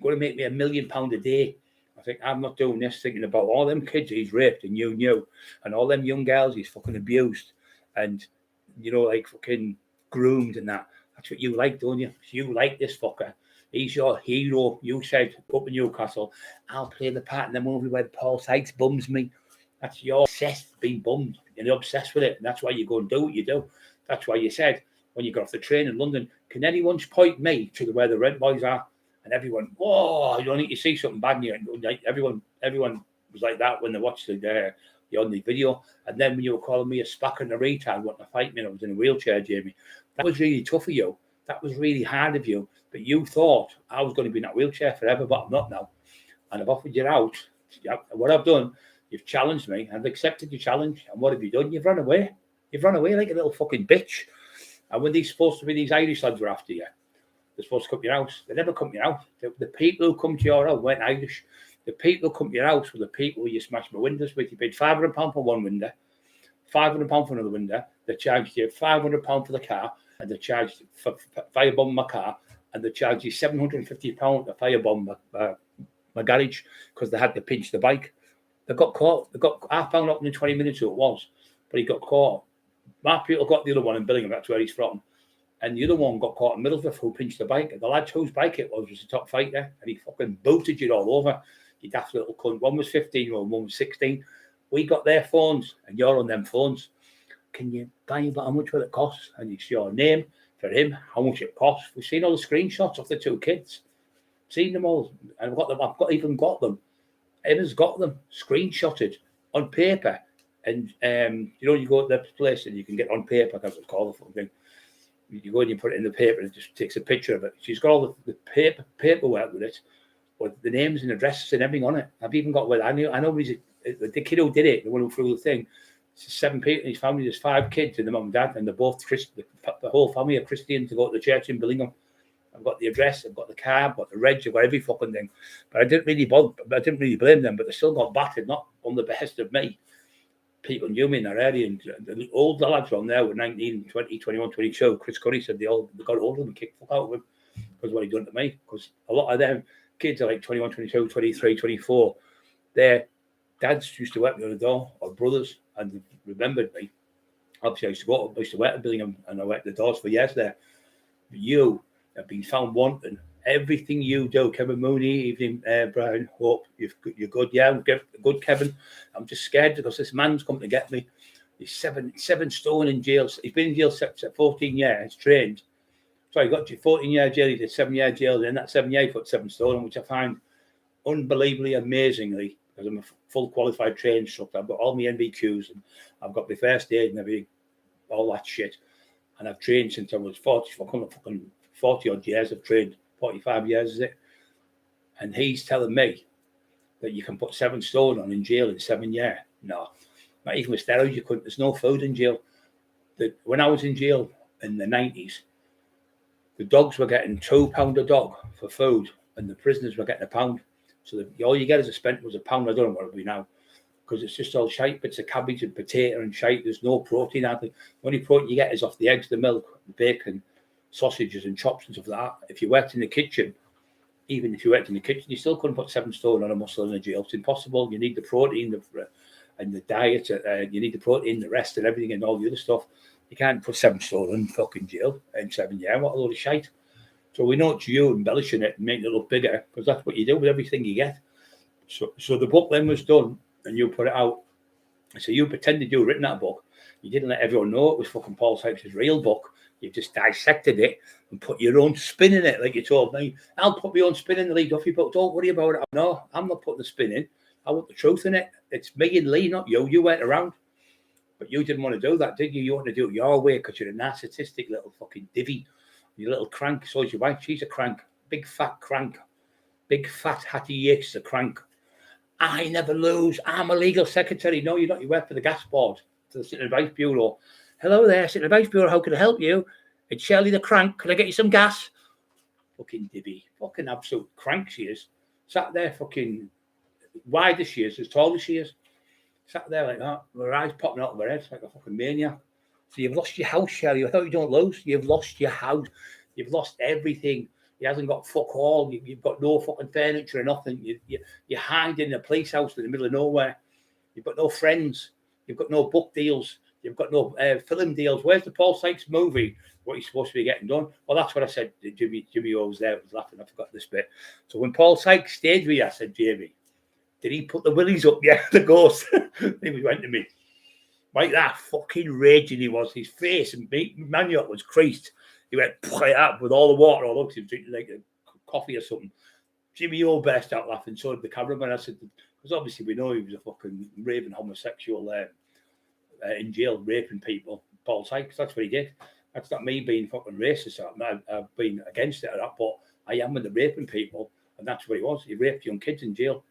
Speaker 1: going to make me £1 million a day, I think I'm not doing this, thinking about all them kids he's raped and you knew, and all them young girls he's fucking abused, and like fucking groomed and that. That's what you like, don't you? You like this fucker. He's your hero. You said up in Newcastle, I'll play the part in the movie where Paul Sykes bums me. That's your obsessed being bummed, and you're obsessed with it, and that's why you go and do what you do. That's why you said when you got off the train in London, can anyone point me to where the Red Boys are? And everyone, oh, you don't need to see something bad. Everyone was like that when they watched the only video. And then when you were calling me a spacker and a retard, wanting to fight me, and I was in a wheelchair, Jamie, that was really tough of you. That was really hard of you. But you thought I was going to be in that wheelchair forever, but I'm not now. And I've offered you out. What I've done, you've challenged me. I've accepted your challenge. And what have you done? You've run away. You've run away like a little fucking bitch. And when these Irish lads were after you, they're supposed to come to your house. They never come to your house. The people who come to your house weren't Irish. The people who come to your house were the people who you smashed my windows with. You paid £500 for one window, £500 for another window. They charged you £500 for the car, and they charged for firebomb my car, and they charged you £750 to firebomb my garage because they had to pinch the bike. They got caught. I found out in 20 minutes who it was, but he got caught. My people got the other one in Billingham. That's where he's from. And the other one got caught in Middlesbrough who pinched the bike. And the lad whose bike it was a top fighter. And he fucking booted you all over. You daft little cunt. One was 15, one was 16. We got their phones and you're on them phones. Can you buy about how much will it cost? And it's your name for him, how much it costs. We've seen all the screenshots of the two kids. Seen them all. And I've got them. I've got them. Emma's got them screenshotted on paper. And, you go to the place and you can get on paper, that's what it's called, the fucking thing. You go and you put it in the paper and it just takes a picture of it. She's got all the paperwork with it, with the names and addresses and everything on it. I've even got I know the kid who did it, the one who threw the thing. It's 7 people in his family. There's 5 kids and the mum and dad, and they're both Christian. The whole family are Christian to go to the church in Billingham. I've got the address, I've got the car, I've got the reg, I've got every fucking thing. But I didn't really blame them, but they still got battered, not on the behest of me. People knew me in that area, and all the lads on there were 19, 20, 21, 22. Chris Curry said they got hold of him and kicked the fuck out of him because of what he'd done to me. Because a lot of them kids are like 21, 22, 23, 24. Their dads used to work me on the door, or brothers, and they remembered me. Obviously, I used to work at Billingham, and I worked the doors for years there. But you have been found wanting. Everything you do, Kevin Mooney, evening, Brian, hope you're good. Yeah, I'm good, Kevin. I'm just scared because this man's come to get me. He's seven stone in jail. He's been in jail 14 years, trained. So he got 14-year jail, he did 7-year jail, and that 7 year he put 7 stone, which I find unbelievably, amazingly, because I'm a full qualified trained instructor. I've got all my NVQs, and I've got my first aid and everything, all that shit. And I've trained since I was 40 odd years. I've trained 45 years, is it? And he's telling me that you can put 7 stone on in jail in 7 years. No, not even with steroids. You couldn't. There's no food in jail. When I was in jail in the 90s, the dogs were getting £2 a dog for food, and the prisoners were getting £1. So all you get as a spent was £1. I don't know what it'll be now, because it's just all shite, bits of cabbage and potato and shite. There's no protein. The only protein you get is off the eggs, the milk, the bacon, sausages and chops and stuff like that. If you worked in the kitchen, even if you worked in the kitchen, you still couldn't put 7 stone on a muscle in a jail. It's impossible. You need the protein and the diet. You need the protein, the rest and everything and all the other stuff. You can't put 7 stone in fucking jail in 7 years. What a load of shite. So we know it's you embellishing it and making it look bigger, because that's what you do with everything you get. So the book then was done and you put it out. So you pretended you were written that book. You didn't let everyone know it was fucking Paul Sykes' real book. You just dissected it and put your own spin in it, like you told me. I'll put my own spin in the Lee Duffy book. Don't worry about it. No, I'm not putting the spin in. I want the truth in it. It's me and Lee, not you. You went around. But you didn't want to do that, did you? You want to do it your way because you're a narcissistic little fucking divvy. You little crank. So is your wife. She's a crank. Big fat crank. Big fat Hattie Yates is a crank. I never lose. I'm a legal secretary. No, you're not. You work for the gas board, to the City Advice Bureau. Hello there, City Advice Bureau. How can I help you? It's Shirley the crank. Can I get you some gas? Fucking divvy. Fucking absolute crank she is. Sat there fucking wide as she is, as tall as she is. Sat there like that, with her eyes popping out of her head like a fucking maniac. So you've lost your house, Shirley. I thought you don't lose. You've lost your house. You've lost everything. He hasn't got fuck all. You've got no fucking furniture or nothing. You're hiding in a police house in the middle of nowhere. You've got no friends. You've got no book deals. You've got no film deals. Where's the Paul Sykes movie? What you're supposed to be getting done? Well, that's what I said. Jimmy O was there, was laughing. I forgot this bit. So when Paul Sykes stayed with you, I said, Jamie, did he put the willies up? Yeah, the ghost. He went to me. Like that, fucking raging he was. His face and manioc was creased. He went like that with all the water all over. He was drinking like a coffee or something. Jimmy O burst out laughing. So did the cameraman. I said, because obviously we know he was a fucking raving homosexual in jail, raping people. Paul Sykes, that's what he did. That's not me being fucking racist. I've been against it, but I am with the raping people, and that's what he was. He raped young kids in jail.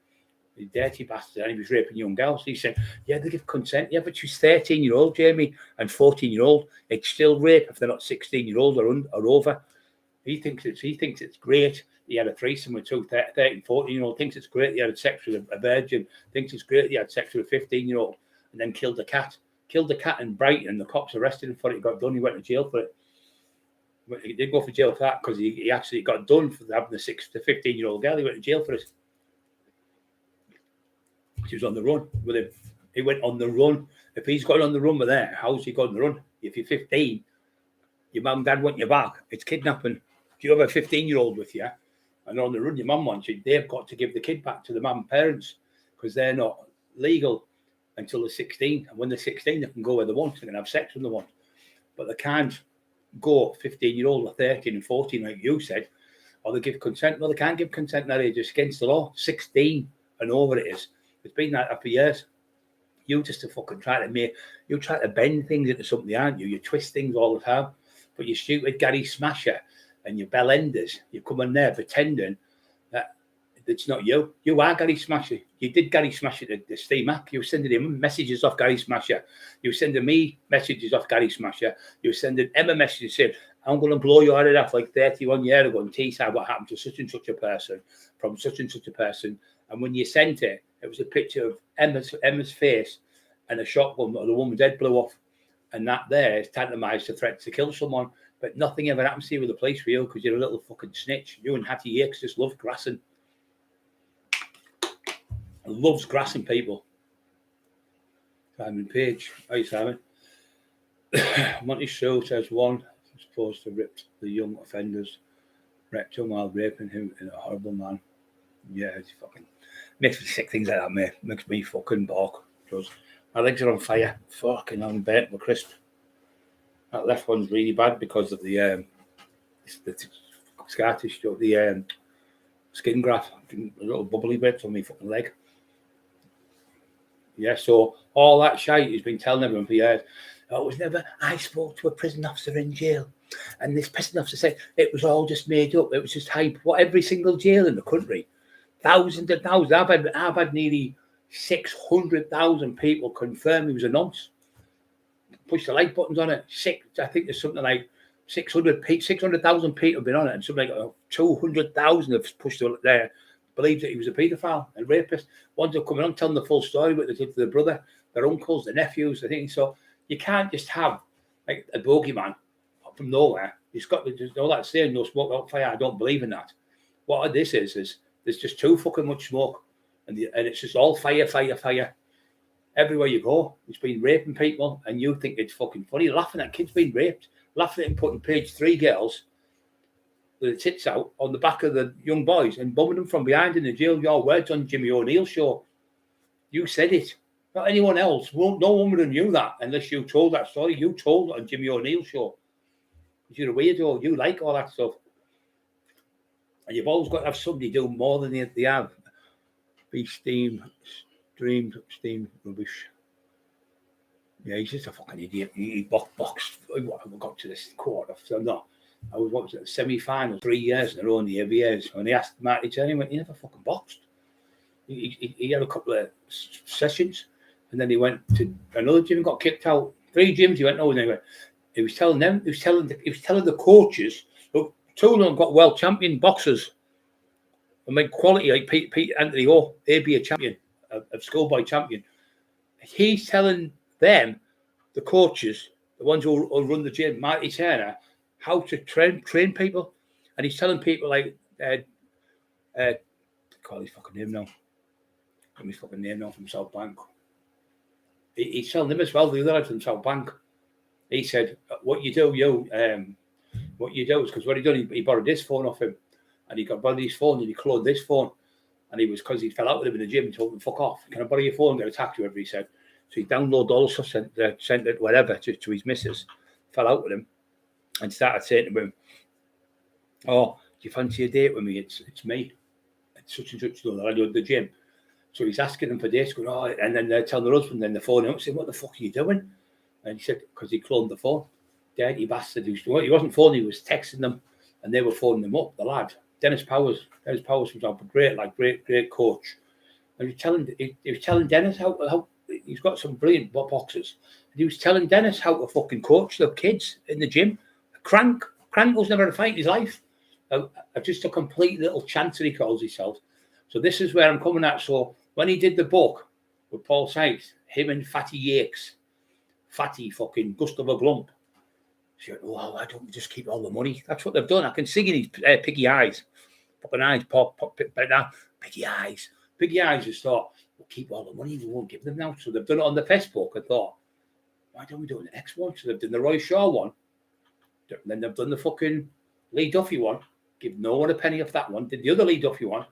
Speaker 1: The dirty bastard, and he was raping young girls. He said, yeah, they give consent. Yeah, but she's 13-year-old, Jamie, and 14-year-old. It's still rape if they're not 16-year-old or over. He thinks it's great. He had a threesome with 13, 14-year-old. Thinks it's great he had sex with a virgin. Thinks it's great he had sex with a 15-year-old, and then killed a cat. Killed the cat in Brighton, and the cops arrested him for it. He got done. He went to jail for it. He did go for jail for that because he actually got done for having the 15-year-old girl. He went to jail for it. He was on the run with him. He went on the run. If he's going on the run with there, how's he going on the run? If you're 15, your mum and dad want you back. It's kidnapping. If you have a 15-year-old with you and on the run, your mum wants you, they've got to give the kid back to the mum and parents because they're not legal until they're 16. And when they're 16, they can go where they want. They can have sex when they want. But they can't go 15-year-old or 13 and 14, like you said, or they give consent. No, they can't give consent in that age. It's against the law. 16 and over it is. It's been like that for years. You just fucking try to bend things into something, aren't you? You twist things all the time. But you stupid Gary Smasher and your bell enders, you come in there pretending that it's not you. You are Gary Smasher. You did Gary Smasher to Steve Mack. You were sending him messages off Gary Smasher. You were sending me messages off Gary Smasher. You were sending Emma messages saying, I'm going to blow your head off like 31 years ago and Teesside what happened to such and such a person from such and such a person. And when you sent it, it was a picture of Emma's face and a shotgun that the woman's head blew off. And that there is tantamized to threat to kill someone. But nothing ever happens to you with the police for you because you're a little fucking snitch. You and Hattie Yakes just love grassing. Loves grassing people. Simon Page. Hi, Simon. Monty Sue says one is supposed to rip the young offenders, rectum while raping him in a horrible man. Yeah, it's fucking makes me sick. Things like that, mate. Makes me fucking balk. Does. My legs are on fire. Fucking I'm burnt with crisp. That left one's really bad because of the scar tissue, the skin graft, a little bubbly bits on my fucking leg. Yeah, so all that shite he's been telling everyone for years. Oh, it was never. I spoke to a prison officer in jail, and this prison officer said it was all just made up. It was just hype. What every single jail in the country, thousands and thousands. I've had nearly 600,000 people confirm he was a nonce. Push the like buttons on it. I think there's something like 600,000 people have been on it, and something like 200,000 have pushed it there. Believed that he was a paedophile and rapist. Ones are coming on telling the full story what they did to their brother, their uncles, their nephews. I think so. You can't just have like a bogeyman from nowhere. It's got there's all that saying no smoke without fire. I don't believe in that. What this is there's just too fucking much smoke, and it's just all fire. Everywhere you go, it's been raping people, and you think it's fucking funny, laughing at kids being raped, laughing at him putting page 3 girls with the tits out on the back of the young boys and bumming them from behind in the jail. Your words on Jimmy O'Neill's show. You said it. Not anyone else. No one would have knew that unless you told that story. You told it on Jimmy O'Neill's show. You're a weirdo. You like all that stuff. And you've always got to have somebody do more than they have. Be steam rubbish. Yeah, he's just a fucking idiot. He boxed. I got to this quarter. So no. I was watching the semi-final 3 years in a row in the ABAs. When he asked Marty Turner, he went, he never fucking boxed. He had a couple of sessions, and then he went to another gym and got kicked out. 3 gyms he went, and he was telling the coaches, look, 2 of them got world champion boxers. I mean, quality, like Pete Anthony O, ABA champion, of schoolboy champion. He's telling them, the coaches, the ones who run the gym, Marty Turner, how to train people, and he's telling people like, call his fucking name now. Got his fucking name now from South Bank. He's telling them as well. The other lad from South Bank. He said, "What you do is because what he done, he borrowed this phone off him, and he got borrowed his phone and he cloned this phone, and he was because he fell out with him in the gym and told him fuck off. Can I borrow your phone? Get a taxi, whatever he said. So he downloaded all the stuff, sent it whatever to his missus. Fell out with him. And started saying to him, "Oh, do you fancy a date with me? It's me. It's such and such that I do at the gym." So he's asking them for dates, going, "Oh," and then they're telling the husband, then the phone out, saying, "What the fuck are you doing?" And he said, "Because he cloned the phone. Dirty bastard." He wasn't phoning, he was texting them, and they were phoning them up, the lad. Dennis Powers from South, great coach. And he was telling Dennis how he's got some brilliant boxers. And he was telling Dennis how to fucking coach the kids in the gym. Crank was never a fight in his life. Just a complete little chancer, he calls himself. So this is where I'm coming at. So when he did the book with Paul Sykes, him and Fatty Yakes, Fatty fucking Gustav Glump, he said, "Oh, why don't we just keep all the money?" That's what they've done. I can see in his piggy eyes. Fucking eyes pop, but now piggy eyes. Piggy eyes just thought, "We'll keep all the money, we won't give them now." So they've done it on the Facebook and thought, "Why don't we do it the next one?" So they've done the Roy Shaw one. Then they've done the fucking Lee Duffy one. Give no one a penny off that one. Did the other Lee Duffy one.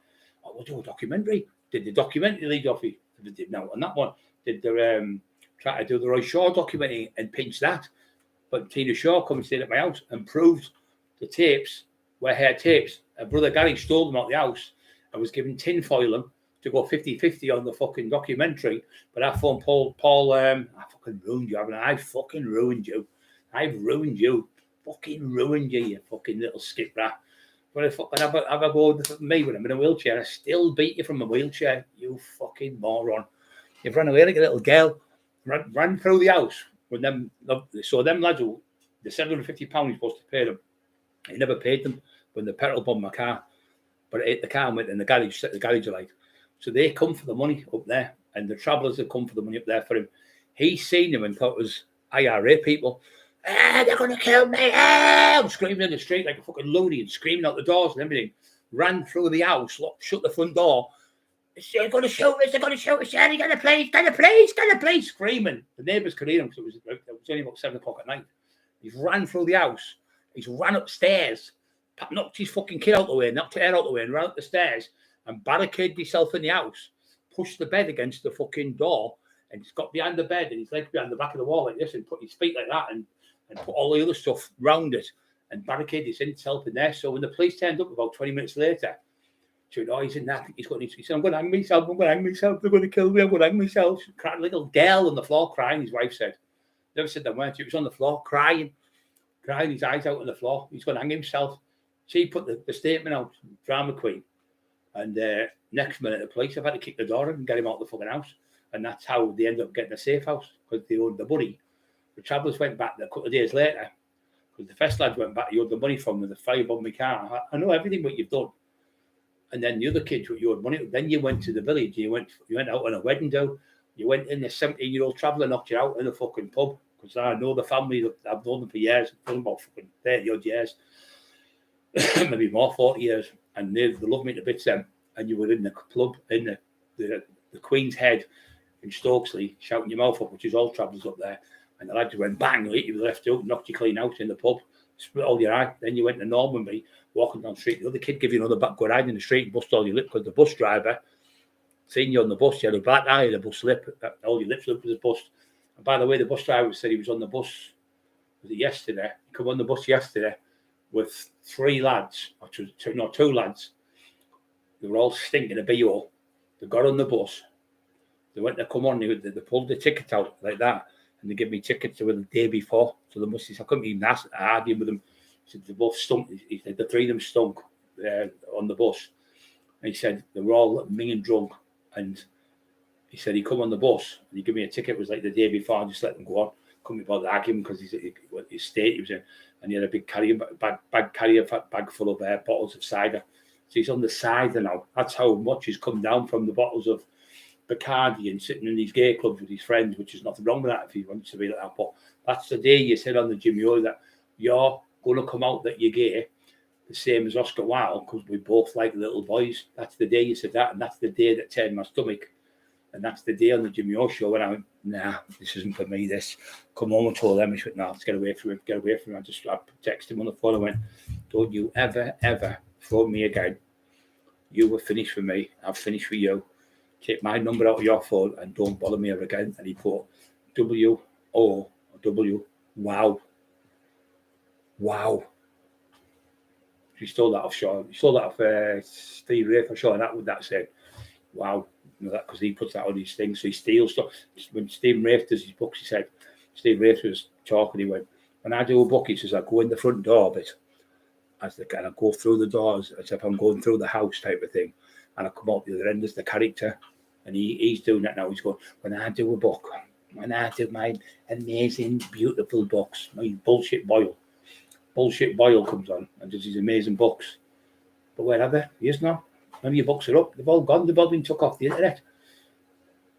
Speaker 1: Oh, we'll do a documentary. Did the documentary Lee Duffy. They did now on that one. Did the try to do the Roy Shaw documentary and pinch that. But Tina Shaw come and stayed at my house and proved the tapes were her tapes. Her brother Gary stole them out the house and was given tinfoil them to go 50-50 on the fucking documentary. But I phoned Paul, I fucking ruined you, haven't I? I fucking ruined you. I've ruined you. Fucking ruined you, you fucking little skip rat. When I fucking have a go with me when I'm in a wheelchair, I still beat you from a wheelchair, you fucking moron. You've run away like a little girl, ran through the house with them. So them lads who The £750 he's supposed to pay them. He never paid them when the petrol bombed my car. But it hit the car and went in the garage, set the garage alight. So they come for the money up there. And the travellers have come for the money up there for him. He's seen them and thought it was IRA people. They're going to kill me. I'm screaming in the street like a fucking loony and screaming out the doors and everything. Ran through the house, shut the front door. They're going to shoot us. They're going to shoot us. Get the police. Get the police. Get the police. Screaming. The neighbours could hear him because it was only about 7 o'clock at night. He's ran through the house. He's ran upstairs, knocked his fucking kid out the way, knocked her out the way, and ran up the stairs and barricaded himself in the house, pushed the bed against the fucking door, and he's got behind the bed and his legs behind the back of the wall like this and put his feet like that and put all the other stuff round it and barricaded himself in there. So when the police turned up about 20 minutes later, she went, oh, he's in that. He said, I'm going to hang myself. I'm going to hang myself. They're going to kill me. I'm going to hang myself. Cried, little girl on the floor crying, his wife said. Never said that, weren't you? He was on the floor crying, his eyes out on the floor. He's going to hang himself. She put the statement out, drama queen. And next minute, the police have had to kick the door in and get him out of the fucking house. And that's how they ended up getting a safe house, because they owed the money. The travellers went back a couple of days later, because the first lads went back, you owed the money from them, the firebombed my car. I know everything what you've done. And then the other kids, what you owed money, then you went to the village, you went out on a wedding do. You went in, the 17-year-old traveller knocked you out in a fucking pub, because I know the family, I've known them for years, I've known them about fucking 30 odd years, maybe more, 40 years, and they love me to bits them. And you were in the club, in the Queen's Head in Stokesley, shouting your mouth up, which is all travellers up there. And the lads went bang, hit you with the left hook, knocked you clean out in the pub, split all your eye. Then you went to Normanby, walking down the street. The other kid gave you another backward eye in the street and bust all your lip, because the bus driver seen you on the bus, you had a black eye and a bus lip, all your lips was bust. And by the way, the bus driver said he was on the bus, was it yesterday? He come on the bus yesterday with 3 lads, or two lads. They were all stinking a BO. They got on the bus. They went to come on, they pulled the ticket out like that, and they gave me tickets the day before. So the I couldn't even argue with them. He said they both stunk. He said the 3 of them stunk on the bus. And he said they were all minging drunk. And he said he come on the bus and he gave me a ticket. It was like the day before. I just let them go on. Couldn't be bothered arguing because his state he was in, and he had a big bag full of bottles of cider. So he's on the cider now. That's how much he's come down from the bottles of Bacardi and sitting in these gay clubs with his friends, which is nothing wrong with that if he wants to be like that. But that's the day you said on the Jimmy Oil that you're going to come out that you're gay, the same as Oscar Wilde, because we both like little boys. That's the day you said that, and that's the day that turned my stomach. And that's the day on the Jimmy O show when I went, nah, this isn't for me, this. Come home and told them, he went, nah, let's get away from him, I texted him on the phone and went, don't you ever phone me again. You were finished for me, I've finished for you. Take my number out of your phone and don't bother me ever again. And he put W-O-W, wow. Wow. He stole that off Steve Ray for sure, and that said, wow. You know, that because he puts that on his thing, so he steals stuff. When Stephen Rafe does his books, he said, Steve Rafe was talking, he went, when I do a book, he says, I go in the front door bit, and I go through the doors as if I'm going through the house type of thing, and I come out the other end as the character, and he's doing that now. He's going, when I do a book, when I do my amazing, beautiful books, my bullshit boil comes on and does these amazing books, but where are they? He is now. None of your books are up. They've all gone. They've all been took off the internet.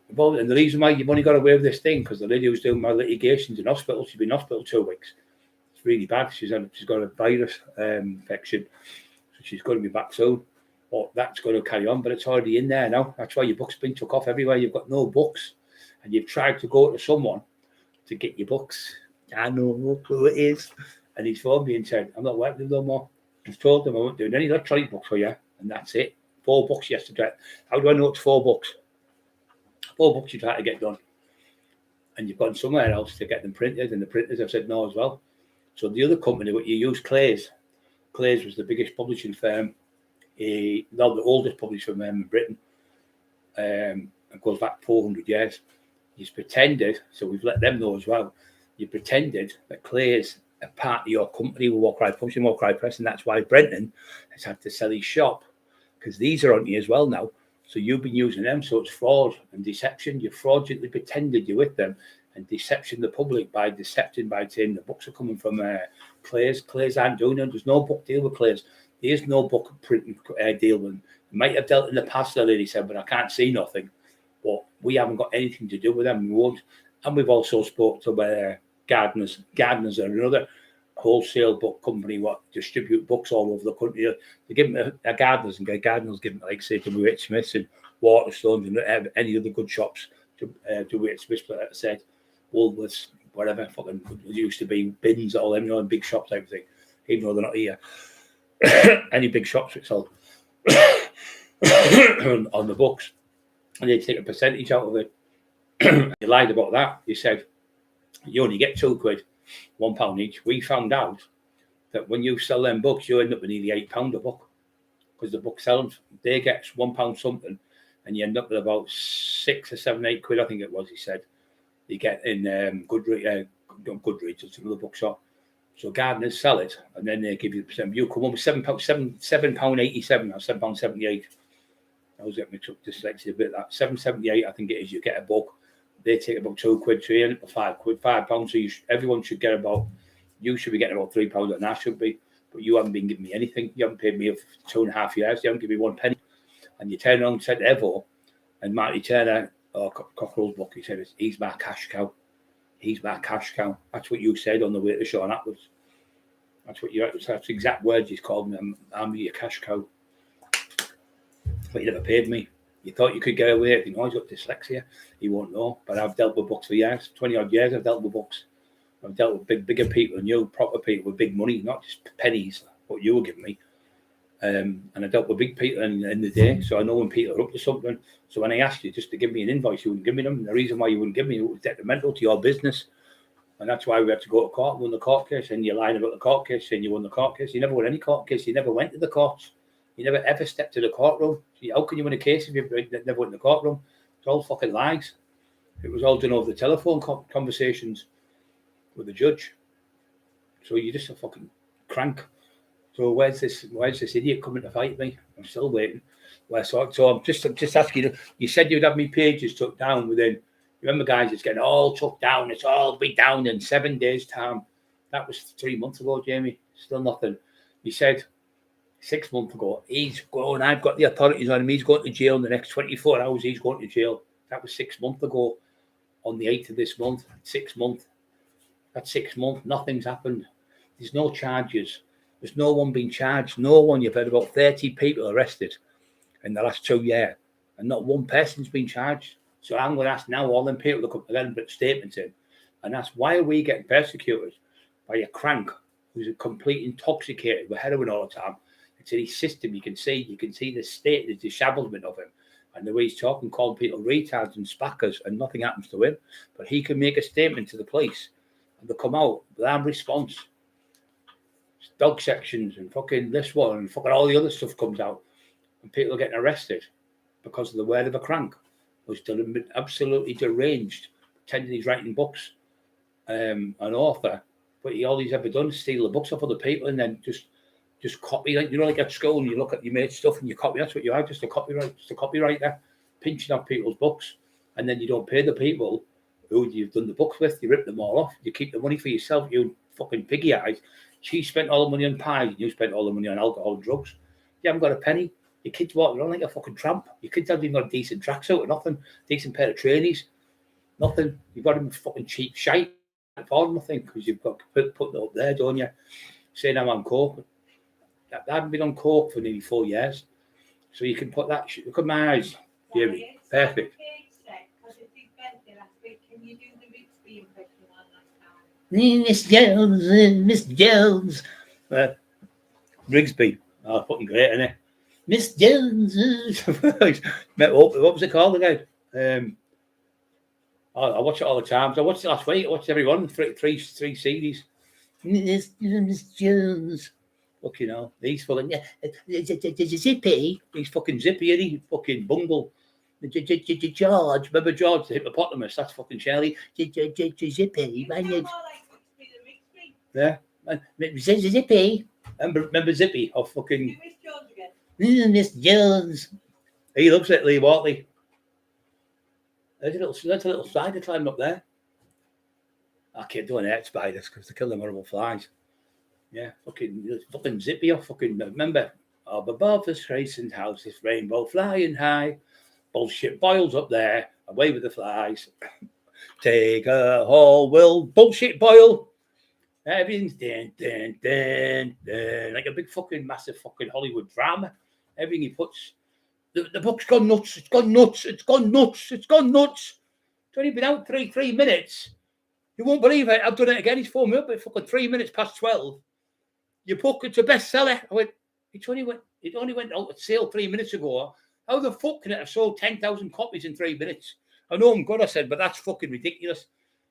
Speaker 1: And the reason why you've only got away with this thing, because the lady who's doing my litigations in hospital, she's been in hospital 2 weeks. It's really bad. She's got a virus infection, so she's going to be back soon. But that's going to carry on, but it's already in there now. That's why your book's been took off everywhere. You've got no books, and you've tried to go to someone to get your books. I know who it is, and he's phoned me and said, I'm not working with them no more. I've told them I won't do any electronic books for you, and that's it. 4 books yesterday. How do I know it's 4 books? 4 books you try to get done. And you've gone somewhere else to get them printed, and the printers have said no as well. So the other company, what you use, Clays was the biggest publishing firm, the oldest publishing firm in Britain. It goes back 400 years. You've pretended, so we've let them know as well, you pretended that Clays are part of your company with War Cry Publishing, War Cry Press, and that's why Brenton has had to sell his shop, because these are on you as well now. So you've been using them, so it's fraud and deception. You fraudulently pretended you're with them, and deception the public by saying the books are coming from Clays. Clays aren't doing it. There's no book deal with Clays. There is no book printing deal with them. They might have dealt in the past, the lady said, but I can't see nothing. But we haven't got anything to do with them. We won't. And we've also spoke to Gardeners. Gardeners are another wholesale book company what distribute books all over the country. They give them a Gardeners, and Gardeners give them, like say, to WH Smiths and Waterstones and any other good shops to WH Smiths, like I said, Woolworths, whatever, fucking it used to be bins, all them, big shops, everything, even though they're not here. Any big shops that sell on the books, and they take a percentage out of it. You lied about that. You said you only get £2, £1 each. We found out that when you sell them books, you end up with nearly £8 a book, because the book sellers, they get £1 something, and you end up with about 6 or 7, £8, I think it was. He said you get in Goodreads, it's another bookshop. So Gardeners sell it, and then they give you the percent. You come up with £7.87 or £7.78. I was getting mixed up dyslexia a bit. That £7.78, I think it is. You get a book. They take about £2, so you end up with £5. So everyone should get about. You should be getting about £3, and I should be. But you haven't been giving me anything. You haven't paid me for 2.5 years. You haven't given me 1 penny. And you turn around and said Evo, and Marty Turner, or Cockerill's book, he said, he's my cash cow. He's my cash cow. That's what you said on the way to Sean Atwood's. That's the exact words he's called me. I'm your cash cow. But you never paid me. You thought you could get away with it. He's got dyslexia. He won't know. But I've dealt with books for years. 20-odd years I've dealt with books. I've dealt with bigger people than you, proper people with big money, not just pennies, what you were giving me. And I dealt with big people in the day, so I know when people are up to something. So when I asked you just to give me an invoice, you wouldn't give me them. The reason why you wouldn't give me it was detrimental to your business. And that's why we had to go to court and won the court case. And you're lying about the court case, saying you won the court case. You never won any court case. You never went to the courts. You never ever stepped to the courtroom. So how can you win a case if you never went to the courtroom? It's all fucking lies. It was all done over the telephone conversations with the judge. So you're just a fucking crank. So where's this idiot coming to fight me? I'm still waiting. So I'm just asking you. You said you'd have me pages took down within. Remember, guys, it's getting all took down. It's all be down in 7 days' time. That was 3 months ago, Jamie. Still nothing. You said 6 months ago, he's going. I've got the authorities on him. He's going to jail in the next 24 hours. He's going to jail. That was 6 months ago. On the 8th of this month, 6 months. That's 6 months. Nothing's happened. There's no charges. There's no one being charged. No one. You've had about 30 people arrested in the last 2 years, and not one person's been charged. So I'm going to ask now all them people to come together and put statements in, and ask, why are we getting persecuted by a crank who's a complete intoxicated with heroin all the time? It's in his system. You can see the state, the dishevelment of him, and the way he's talking, calling people retards and spackers, and nothing happens to him. But he can make a statement to the police, and they come out with armed response. Dog sections and fucking this one and fucking all the other stuff comes out, and people are getting arrested because of the word of a crank who's absolutely deranged, pretending he's writing books, an author, but all he's ever done is steal the books off other people and then just copy, like like at school and you look at your mate's stuff and you copy. That's what you are, just a copywriter, pinching off people's books, and then you don't pay the people who you've done the books with. You rip them all off. You keep the money for yourself. You fucking piggy eyes. She spent all the money on pies, and you spent all the money on alcohol and drugs. You haven't got a penny. Your kids walking around like a fucking tramp. Your kids haven't even got a decent tracksuit or nothing, decent pair of trainees, nothing. You've got them fucking cheap shite for nothing because you've got put it up there, don't you? Saying I'm on coke. I haven't been on coke for nearly 4 years. So you can put that shit. Look at my eyes, Jamie. Perfect. Miss Jones. Rigsby. Oh, fucking great, isn't it? Miss Jones. What was it called again? I watch it all the time. I watched it last week. I watched every one, three CDs. Miss Jones. Look, he's fucking zippy. He's fucking zippy, isn't he? Fucking bungle. George, remember George, the hippopotamus? That's fucking Shelley. Zippy, man. Yeah, Zippy. Remember Zippy? Oh, fucking. Miss Jones. He loves it, Lee Watley. There's a little spider climbing up there. I don't hate spiders because they kill them horrible flies. Yeah, fucking zip you. Fucking remember, up above the racing house, this rainbow flying high. Bullshit boils up there, away with the flies. Take a whole will bullshit boil. Everything's like a big fucking massive fucking Hollywood drama. Everything he puts, the book's gone nuts. It's gone nuts. It's gone nuts. It's gone nuts. It's only been out three minutes. You won't believe it. I've done it again. He's phoned me up at fucking 3 minutes past 12. Your book, it's a bestseller. I went, it only went out at sale 3 minutes ago. How the fuck can it have sold 10,000 copies in 3 minutes? I know I'm good, I said, but that's fucking ridiculous.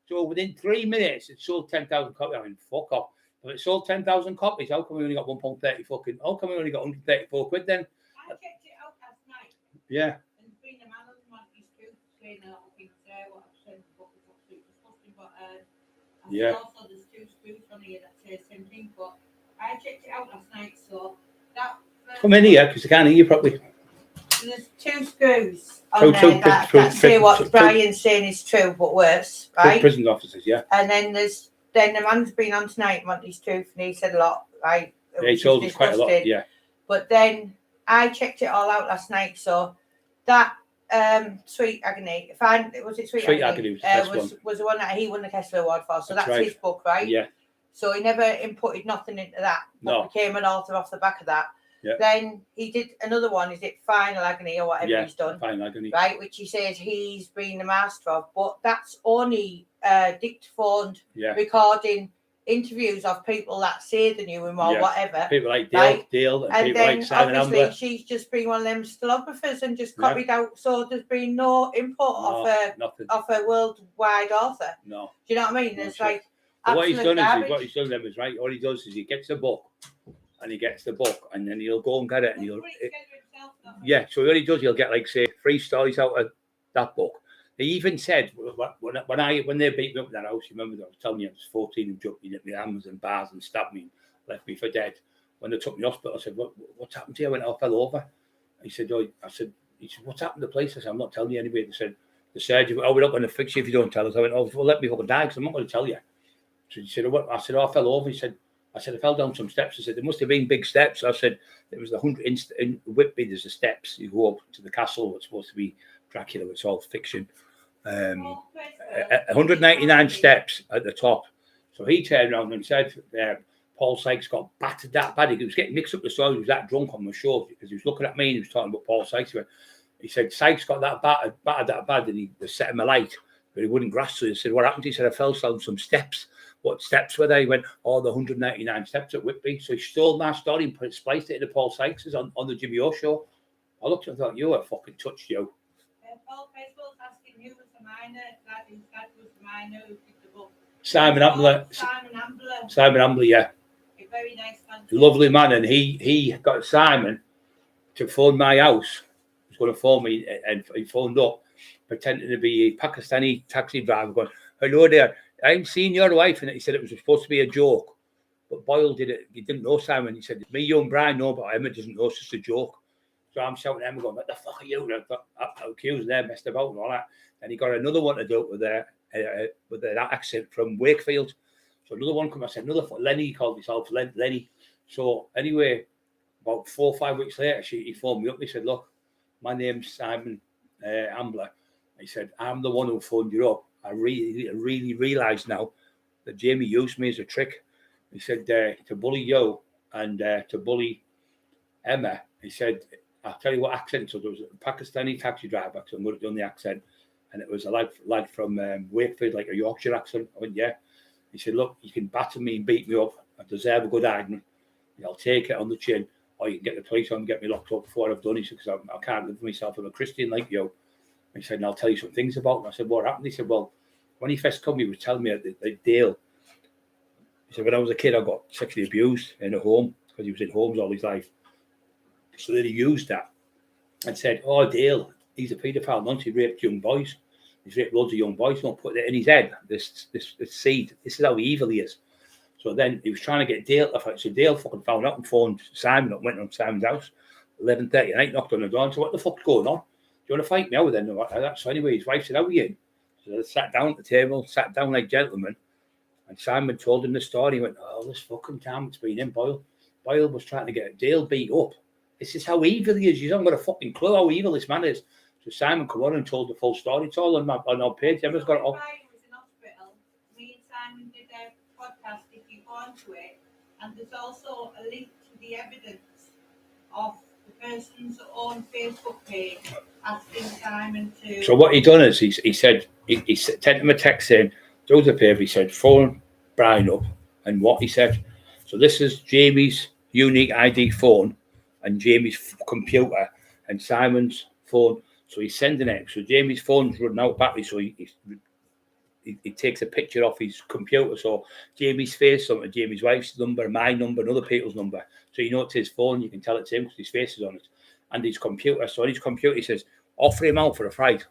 Speaker 1: So within 3 minutes, it sold 10,000 copies. I mean, fuck off. If it sold 10,000 copies, how come we only got £1.30 fucking? How come we only got 134 quid then?
Speaker 2: I checked it out last night.
Speaker 1: Yeah.
Speaker 2: And being a man on the monthly scoop, saying that I think what I've said in the book is absolutely disgusting, but
Speaker 1: yeah.
Speaker 2: Also there's 2 scoops on here that say the same thing, but I checked it out last night, so that.
Speaker 1: Come in here because I can't hear you properly.
Speaker 2: And there's 2 screws on there that say what Brian's saying is true, but worse, right?
Speaker 1: Prison officers, yeah.
Speaker 2: And then the man's been on tonight, Monty's Truth, and he said a lot, right?
Speaker 1: Yeah, he told us quite a lot, yeah.
Speaker 2: But then I checked it all out last night, so that Sweet Agony, Sweet Agony was the one that he won the Kessler Award for, so that's his book, right?
Speaker 1: Yeah.
Speaker 2: So he never inputted nothing into that, but became an author off the back of that.
Speaker 1: Yeah.
Speaker 2: Then he did another one, is it Final Agony or whatever he's done?
Speaker 1: Final Agony.
Speaker 2: Right, which he says he's been the master of, but that's only dictaphoned recording interviews of people that say they knew him or whatever.
Speaker 1: People like Dale and people
Speaker 2: then
Speaker 1: like Simon
Speaker 2: obviously
Speaker 1: Ambler.
Speaker 2: She's just been one of them stenographers and just copied out, so there's been no input of a worldwide author.
Speaker 1: No.
Speaker 2: Do you know what I mean? It's like
Speaker 1: what he's done is right. All he does is he gets a book. And he gets the book, and then he'll go and get it, and so what he does, he'll get like say 3 stories out of that book. He even said when they beat me up in that house, you remember that I was telling you I was 14 and jumped in at my hammers and bars and stabbed me and left me for dead. When they took me to hospital, I said, "What's happened to you?" I went, "I fell over." He said, "What's happened to the place?" I said, "I'm not telling you anybody." They said, "The surgeon, we're not going to fix you if you don't tell us." I went, "Oh, well, let me fucking die because I'm not going to tell you." So he said, "What?" I said, "Oh, I fell over." He said, I fell down some steps. I said, there must have been big steps. I said, there was the 100 in Whitby, there's the steps. You go up to the castle. It's supposed to be Dracula. It's all fiction. 199 steps at the top. So he turned around and said, Paul Sykes got battered that bad. He was getting mixed up the story. He was that drunk on my show because he was looking at me and he was talking about Paul Sykes. He said, Sykes got that battered that bad and he was setting my light, but he wouldn't grasp it. He said, what happened? He said, I fell down some steps. What steps were they? He went, the 199 steps at Whitby. So he stole my story and spliced it into Paul Sykes' on the Jimmy O show. I looked and thought, you are fucking touched, you.
Speaker 2: Paul Facebook's asking who was the minor, whose dad was the minor who did the book.
Speaker 1: Simon Ambler, yeah.
Speaker 2: A very nice man.
Speaker 1: Lovely man. And he got Simon to phone my house. He was going to phone me and he phoned up, pretending to be a Pakistani taxi driver going, hello there. I'm seeing your wife, and he said it was supposed to be a joke, but Boyle did it. He didn't know Simon. He said, "Me, you, and Brian know, but Emma doesn't know. It's just a joke." So I'm shouting at Emma, going, "What the fuck are you?" And I accused there, messed about and all that. And he got another one to do it with that accent from Wakefield. So another one come. I said, "Another Lenny." He called himself Lenny. So anyway, about 4 or 5 weeks later, he phoned me up. He said, "Look, my name's Simon Ambler." He said, "I'm the one who phoned you up. I really realised now that Jamie used me as a trick." He said to bully you and to bully Emma. He said, "I'll tell you what accent." So there was a Pakistani taxi driver. So I'm going to do the accent, and it was a lad from Wakefield, like a Yorkshire accent. I went, "Yeah." He said, "Look, you can batter me and beat me up. I deserve a good hiding. I'll take it on the chin, or you can get the police on and get me locked up before I've done it because I can't live with myself. I'm a Christian like you." He said, "And I'll tell you some things about him." I said, "What happened?" He said, "Well, when he first come, he was telling me at Dale." He said, "When I was a kid, I got sexually abused in a home because he was in homes all his life." So then he used that and said, "Oh, Dale, he's a paedophile. Once he raped young boys. He's raped loads of young boys. Don't put it in his head. This seed. This is how evil he is." So then he was trying to get Dale to fight. So Dale fucking found out and phoned Simon up, went on Simon's house, 11:30 at night, knocked on the door and said, "What the fuck's going on? Do you want to fight me out then?" So anyway, his wife said, "How are you?" So they sat down at the table, sat down like gentlemen, And Simon told him the story. He went, oh, this fucking time it's been in Boyle. Boyle was trying to get Dale beat up. This is how evil he is. You haven't got a fucking clue how evil this man is. So Simon come on and told the full story. It's all on our page. Everyone's got it up.
Speaker 3: Was in hospital. Me and Simon did a podcast, if you go onto it, and there's also a link to the evidence of the person's own Facebook page asking Simon to. So
Speaker 1: what he done is he said he sent him a text saying, "Do the paper." He said, "Phone Brian up," and what he said. So this is Jamie's unique ID phone and Jamie's computer and Simon's phone. So he's sending it. So Jamie's phone's running out of battery. So he takes a picture off his computer. So Jamie's face, some of Jamie's wife's number, my number, and other people's number. So you know it's his phone. You can tell it's him because his face is on it. And his computer. So on his computer, he says, offer him out for a fight.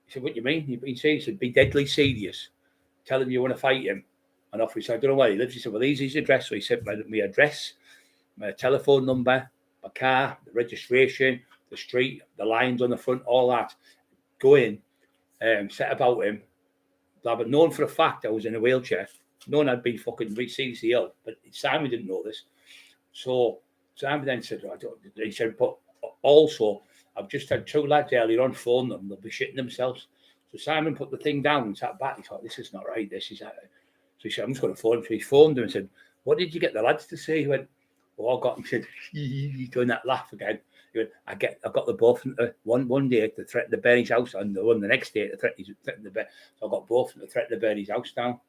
Speaker 1: He said, what do you mean? He said, be deadly serious. Tell him you want to fight him. And off he said, I don't know where he lives. He said, well, here's his address. So he said, my address, my telephone number, my car, the registration, the street, the lines on the front, all that. Go in, set about him. But known for a fact I was in a wheelchair. No one had been fucking seriously ill. But Simon didn't know this. So Simon then said, he said, but also, I've just had 2 lads earlier on phone them. They'll be shitting themselves. So Simon put the thing down and sat back. He thought, this is not right. This is. So he said, I'm just going to phone him. So he phoned him and said, what did you get the lads to say? He went, well, I got him. He said, he's doing that laugh again. He went, I've got the both one day to threaten to burn his house, and the next day to threaten the burn. So I got both to threaten to burn his house down.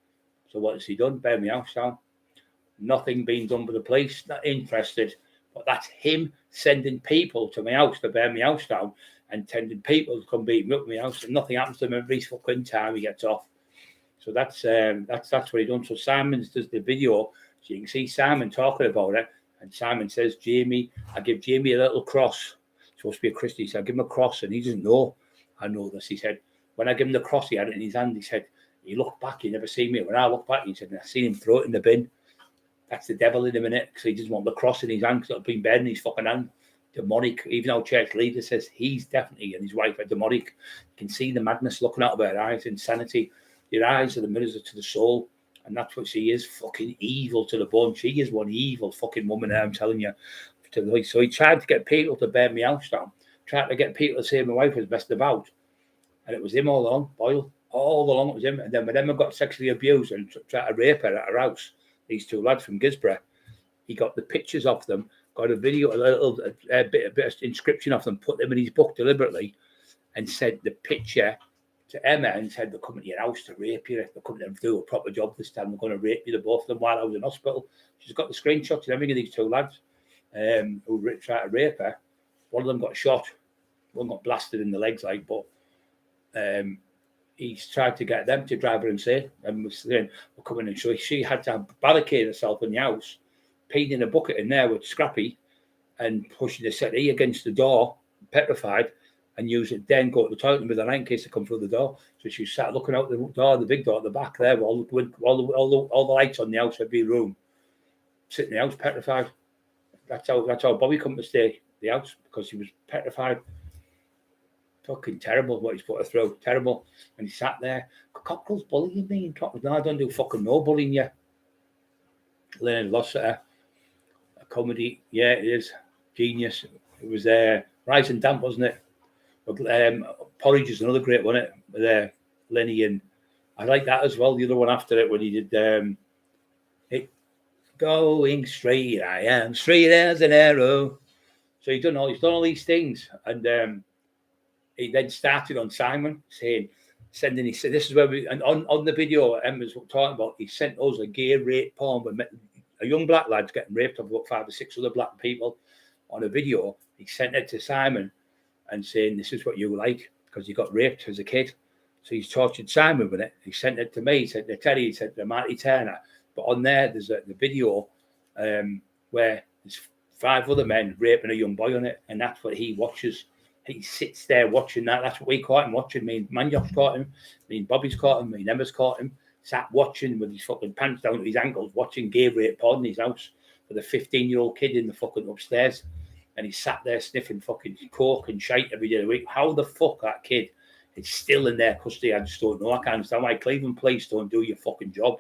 Speaker 1: So what has he done? Burn my house down. Nothing being done by the police. Not interested. But that's him sending people to my house to burn my house down and tending people to come beat me up in my house, and nothing happens to him every fucking time he gets off. So that's what he done. So Simon does the video, so you can see Simon talking about it, and Simon says, Jamie, I give Jamie a little cross. It's supposed to be a Christian. He said, I give him a cross, and he doesn't know. I know this. He said, when I give him the cross, he had it in his hand. He said, he looked back, he never seen me. When I looked back, he said, I seen him throw it in the bin. That's the devil in him, innit? Because he doesn't want the cross in his hand because it'll be buried in his fucking hand. Demonic. Even our church leader says he's definitely, and his wife are demonic. You can see the madness looking out of her eyes, insanity. Your eyes are the mirrors to the soul, and that's what she is. Fucking evil to the bone. She is one evil fucking woman, I'm telling you. So he tried to get people to burn me house down. Tried to get people to say my wife was messed about, and it was him all along. Boyle, all along it was him. And then when Emma got sexually abused and tried to rape her at her house, these 2 lads from Gisborough, he got the pictures of them, got a video, a bit of inscription of them, put them in his book deliberately, and said the picture to Emma and said, they're coming to your house to rape you. They're coming to do a proper job this time. They're going to rape you, the both of them, while I was in hospital. She's got the screenshots and everything of these 2 lads who tried to rape her. One of them got shot. One got blasted in the legs, but he's tried to get them to drive her insane. And was saying, we're coming in. So she had to barricade herself in the house, peeing in a bucket in there with Scrappy and pushing the settee against the door, petrified, and use it then go to the toilet with her in case they come through the door. So she sat looking out the door, the big door at the back there, with all the lights on the house, every room, sitting in the house petrified. That's how Bobby come to stay the house, because he was petrified. Fucking terrible what he's put her through. Terrible. And he sat there. Cockerill's bullying me. And no, I don't do fucking no bullying you. Learned lots of a comedy. Yeah, it is. Genius. It was Rise and Damp, wasn't it? But Porridge is another great one, isn't it? With Lenny, and I like that as well. The other one after it, when he did it going straight, I am straight as an arrow. So he's done all these things, and he then started on Simon saying, he said, this is where we, and on the video Emma's talking about, he sent us a gay rape porn with a young black lad's getting raped of about 5 or 6 other black people on a video. He sent it to Simon and saying, this is what you like, because you got raped as a kid. So he's tortured Simon with it. He sent it to me. He said to Terry, he said to Marty Turner. But on there, there's the video where there's 5 other men raping a young boy on it, and that's what he watches. He sits there watching that. That's what we caught him watching. Me and Manjok's caught him. Me and Bobby's caught him. Me and Emma's caught him. Sat watching with his fucking pants down to his ankles, watching gay rape porn in his house with a 15-year-old kid in the fucking upstairs. And he sat there sniffing fucking coke and shite every day of the week. How the fuck that kid is still in their custody, I just don't know. I can't understand why Cleveland police don't do your fucking job.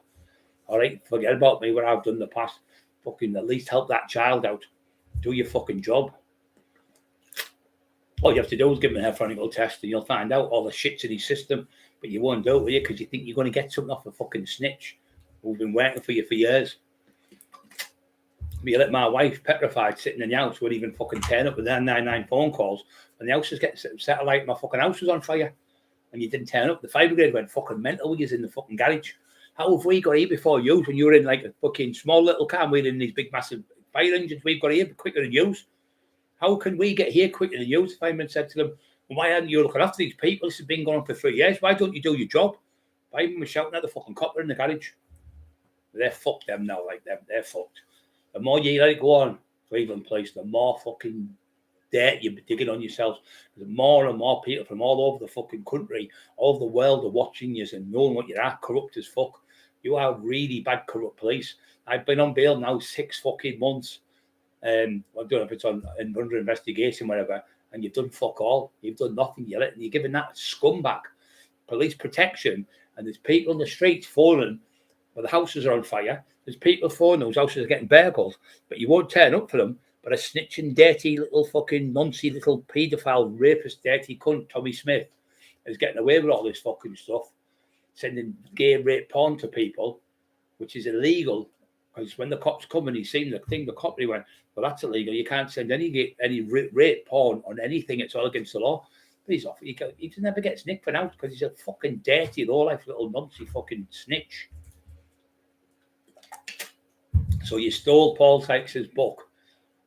Speaker 1: All right, forget about me, what I've done in the past. Fucking at least help that child out. Do your fucking job. All you have to do is give him a nephrological test and you'll find out all the shit's in his system. But you won't do it, will you? Because you think you're going to get something off a fucking snitch who's been waiting for you for years. But you let my wife petrified sitting in the house, wouldn't even fucking turn up with 999 phone calls. And the house was getting satellite, my fucking house was on fire. And you didn't turn up. The fire brigade went fucking mental with you in the fucking garage. How have we got here before you when you were in like a fucking small little car and we're in these big massive fire engines? We've got here quicker than you. How can we get here quicker than you? The fireman said to them, well, why aren't you looking after these people? This has been going on for 3 years. Why don't you do your job? Fireman was shouting at the fucking copper in the garage. They're fucked them now, like them. They're fucked. The more you let it go on, Cleveland Place, the more fucking dirt you're digging on yourselves. There's more and more people from all over the fucking country, all over the world are watching you and knowing what you are, corrupt as fuck. You are really bad, corrupt police. I've been on bail now 6 fucking months. I don't know if it's under investigation, whatever, and you've done fuck all. You've done nothing. You're giving that scumbag police protection, and there's people in the streets falling where the houses are on fire. There's people falling, those houses are getting burgled, but you won't turn up for them. But a snitching, dirty little fucking noncy little paedophile, rapist, dirty cunt, Tommy Smith, is getting away with all this fucking stuff, sending gay rape porn to people, which is illegal. Because when the cops come and he's seen the thing, the cop, he went, well, that's illegal. You can't send any rape porn on anything. It's all against the law. But he's off. He never gets nicked for now because he's a fucking dirty, low-life little noncy fucking snitch. So you stole Paul Sykes' book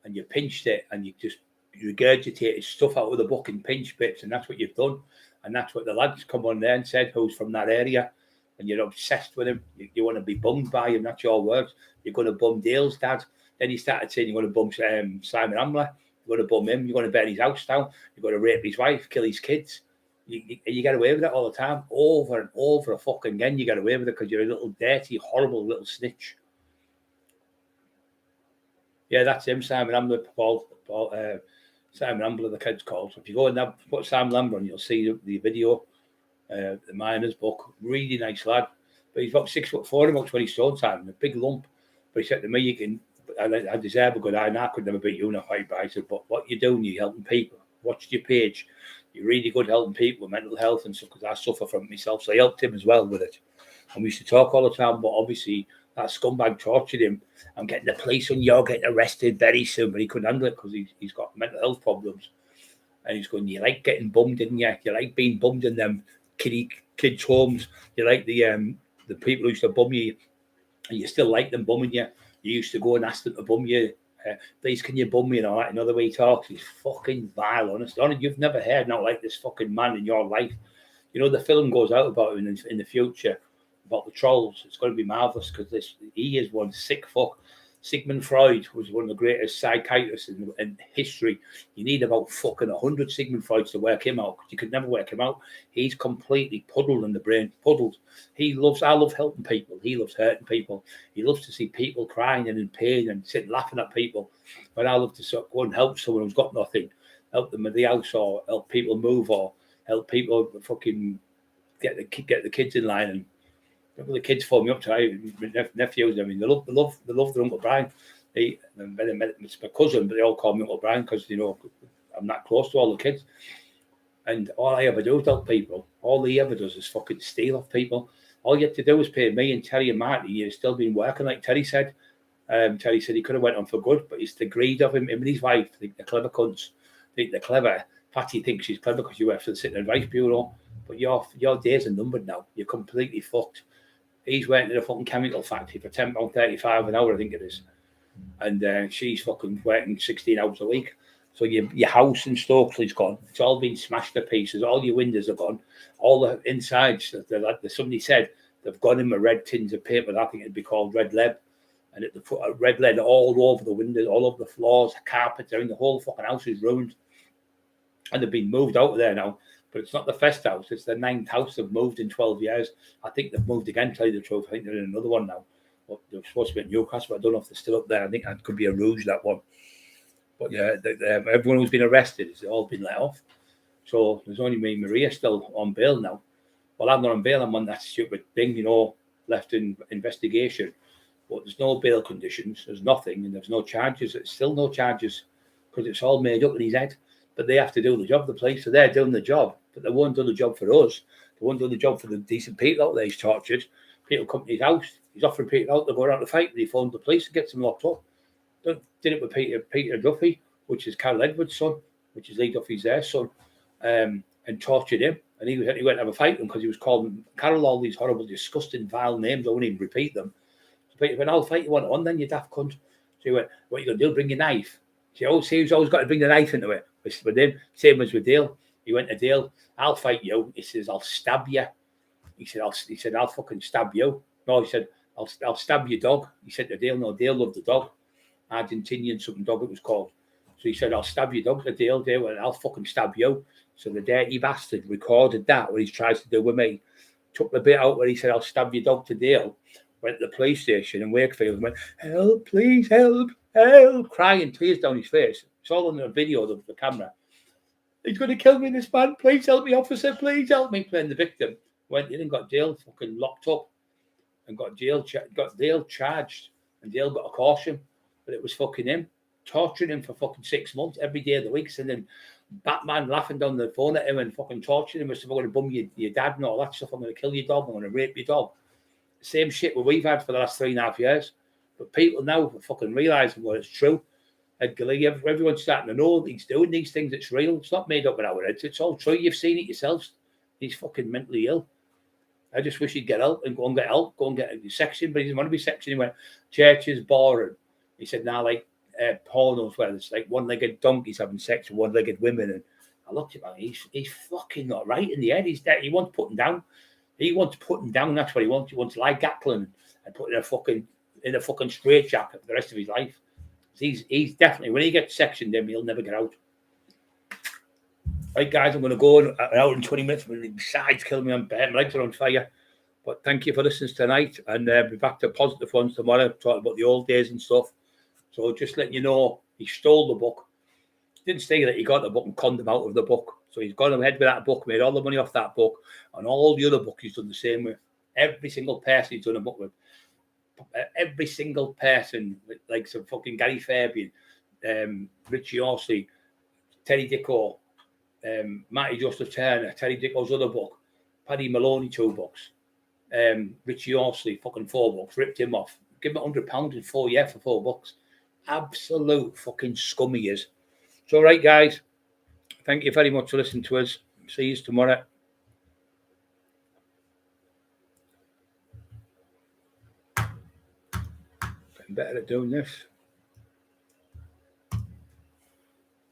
Speaker 1: and you pinched it and you just regurgitated stuff out of the book in pinch bits, and that's what you've done. And that's what the lads come on there and said, who's from that area. And you're obsessed with him. You want to be bummed by him. That's your words. You're going to bum Dale's dad. Then he started saying you're going to bum Simon Amler. You're going to bum him. You're going to burn his house down. You're going to rape his wife, kill his kids. You get away with it all the time. Over and over fucking again, you get away with it because you're a little dirty, horrible little snitch. Yeah, that's him, Simon Amler. Simon Amler, the kid's called. So if you go and put Sam Lambert on, you'll see the video. The miner's book, really nice lad, but he's about 6'4", about 20 stone, Simon, a big lump. But he said to me, I deserve a good eye, and I could never beat you in a fight. But I said, but what you're doing, you're helping people. Watch your page. You're really good helping people with mental health and stuff, because I suffer from it myself. So I helped him as well with it. And we used to talk all the time, but obviously that scumbag tortured him. I'm getting the police and you're getting arrested very soon, but he couldn't handle it because he's got mental health problems. And he's going, you like getting bummed, didn't you? You like being bummed in them kids' homes. You like the people who used to bum you, and you still like them bumming you. You used to go and ask them to bum you. Please, can you bum me and all that? Another way he talks, he's fucking vile, honest. You've never heard not like this fucking man in your life. You know, the film goes out about him in the future, about the trolls. It's going to be marvellous because he is one sick fuck. Sigmund Freud was one of the greatest psychiatrists in history. You need about fucking 100 Sigmund Freuds to work him out, because you could never work him out. He's completely puddled in the brain, puddled. I love helping people. He loves hurting people. He loves to see people crying and in pain and sitting laughing at people. But I love to go and help someone who's got nothing, help them with the house, or help people move, or help people fucking get the kids in line. And the kids phone me up tonight, my nephews. I mean, they love their Uncle Brian. It's my cousin, but they all call me Uncle Brian because, you know, I'm that close to all the kids. And all I ever do is help people. All he ever does is fucking steal off people. All you have to do is pay me and Terry and Marty. You've still been working, like Terry said. Terry said he could have went on for good, but it's the greed of him and his wife. I think they're clever cunts. I think they're clever. Patty thinks she's clever because you work for the City Advice Bureau. But your days are numbered now. You're completely fucked. He's working in a fucking chemical factory for £10.35 an hour, I think it is. And she's fucking working 16 hours a week. So your house in Stokesley's gone. It's all been smashed to pieces. All your windows are gone. All the insides, somebody said, they've gone in with red tins of paper. I think it'd be called red lead. And they put red lead all over the windows, all over the floors, the carpets, the whole fucking house is ruined. And they've been moved out of there now. But it's not the first house. It's the 9th house they've moved in 12 years. I think they've moved again, to tell you the truth. I think they're in another one now. Well, they're supposed to be at Newcastle. I don't know if they're still up there. I think that could be a ruse, that one. But yeah, everyone who's been arrested has all been let off. So there's only me and Maria still on bail now. Well, I'm not on bail. I'm on that stupid thing, you know, left in investigation. But there's no bail conditions, there's nothing, and there's no charges. It's still no charges because it's all made up in his head. But they have to do the job, the police. So they're doing the job, but they won't do the job for us. They won't do the job for the decent people out there he's tortured. People come to his house. He's offering people out to go around to fight. He phoned the police and gets them locked up. Did it with Peter Duffy, which is Carol Edwards' son, which is Lee Duffy's their son, and tortured him. And he went to have a fight with him because he was calling Carol all these horrible, disgusting, vile names. I won't even repeat them. So Peter went, I'll fight you one-on-one then, you daft cunt. So he went, what are you going to do? Bring your knife. So he's always got to bring the knife into it. With him, same as with Dale. He went to Dale, I'll fight you. He says, I'll stab you. He said, I'll fucking stab you. No, he said, I'll stab your dog. He said to Dale, no, Dale loved the dog. Argentinian something dog it was called. So he said, I'll stab your dog to Dale, and I'll fucking stab you. So the dirty bastard recorded that, what he tries to do with me. Took the bit out where he said, I'll stab your dog to Dale. Went to the police station in Wakefield and went, help, please, help, crying, tears down his face. It's all on the video of the camera. He's going to kill me, this man. Please help me, officer. Please help me. Playing the victim. Went in and got Dale fucking locked up and got Dale charged. And Dale got a caution. But it was fucking him. Torturing him for fucking 6 months, every day of the week. Sending Batman laughing down the phone at him and fucking torturing him. As if I'm going to bum your dad and all that stuff. I'm going to kill your dog. I'm going to rape your dog. Same shit we've had for the last 3.5 years. But people now are fucking realising what it's true. Everyone's starting to know he's doing these things. It's real. It's not made up in our heads. It's all true. You've seen it yourselves. He's fucking mentally ill. I just wish he'd get out and go and get help. Go and get section, but he doesn't want to be section. He went, church is boring. He said, now like pornos where it's like one-legged donkeys having sex with one-legged women. And I looked at him, he's fucking not right in the head. He wants putting down. He wants putting down. That's what he wants. He wants to lie Gatlin and put in a fucking straitjacket for the rest of his life. He's definitely, when he gets sectioned in, he'll never get out. Right, guys, I'm going to go in an hour and 20 minutes. Besides killing me on bed, my legs are on fire. But thank you for listening tonight, and be back to positive ones tomorrow, talking about the old days and stuff. So just letting you know, he stole the book. Didn't say that he got the book and conned him out of the book. So he's gone ahead with that book, made all the money off that book, and all the other books he's done the same with. Every single person he's done a book with. Every single person, like some fucking Gary Fabian, Richie Orsley, Teddy Dicko, Matty Joseph Turner, Teddy Dicko's other book, Paddy Maloney 2 books, Richie Orsley fucking 4 books, ripped him off, give him £100 in 4 years for 4 books. Absolute fucking scum he is. So right, guys, thank you very much for listening to us. See you tomorrow. Better at doing this.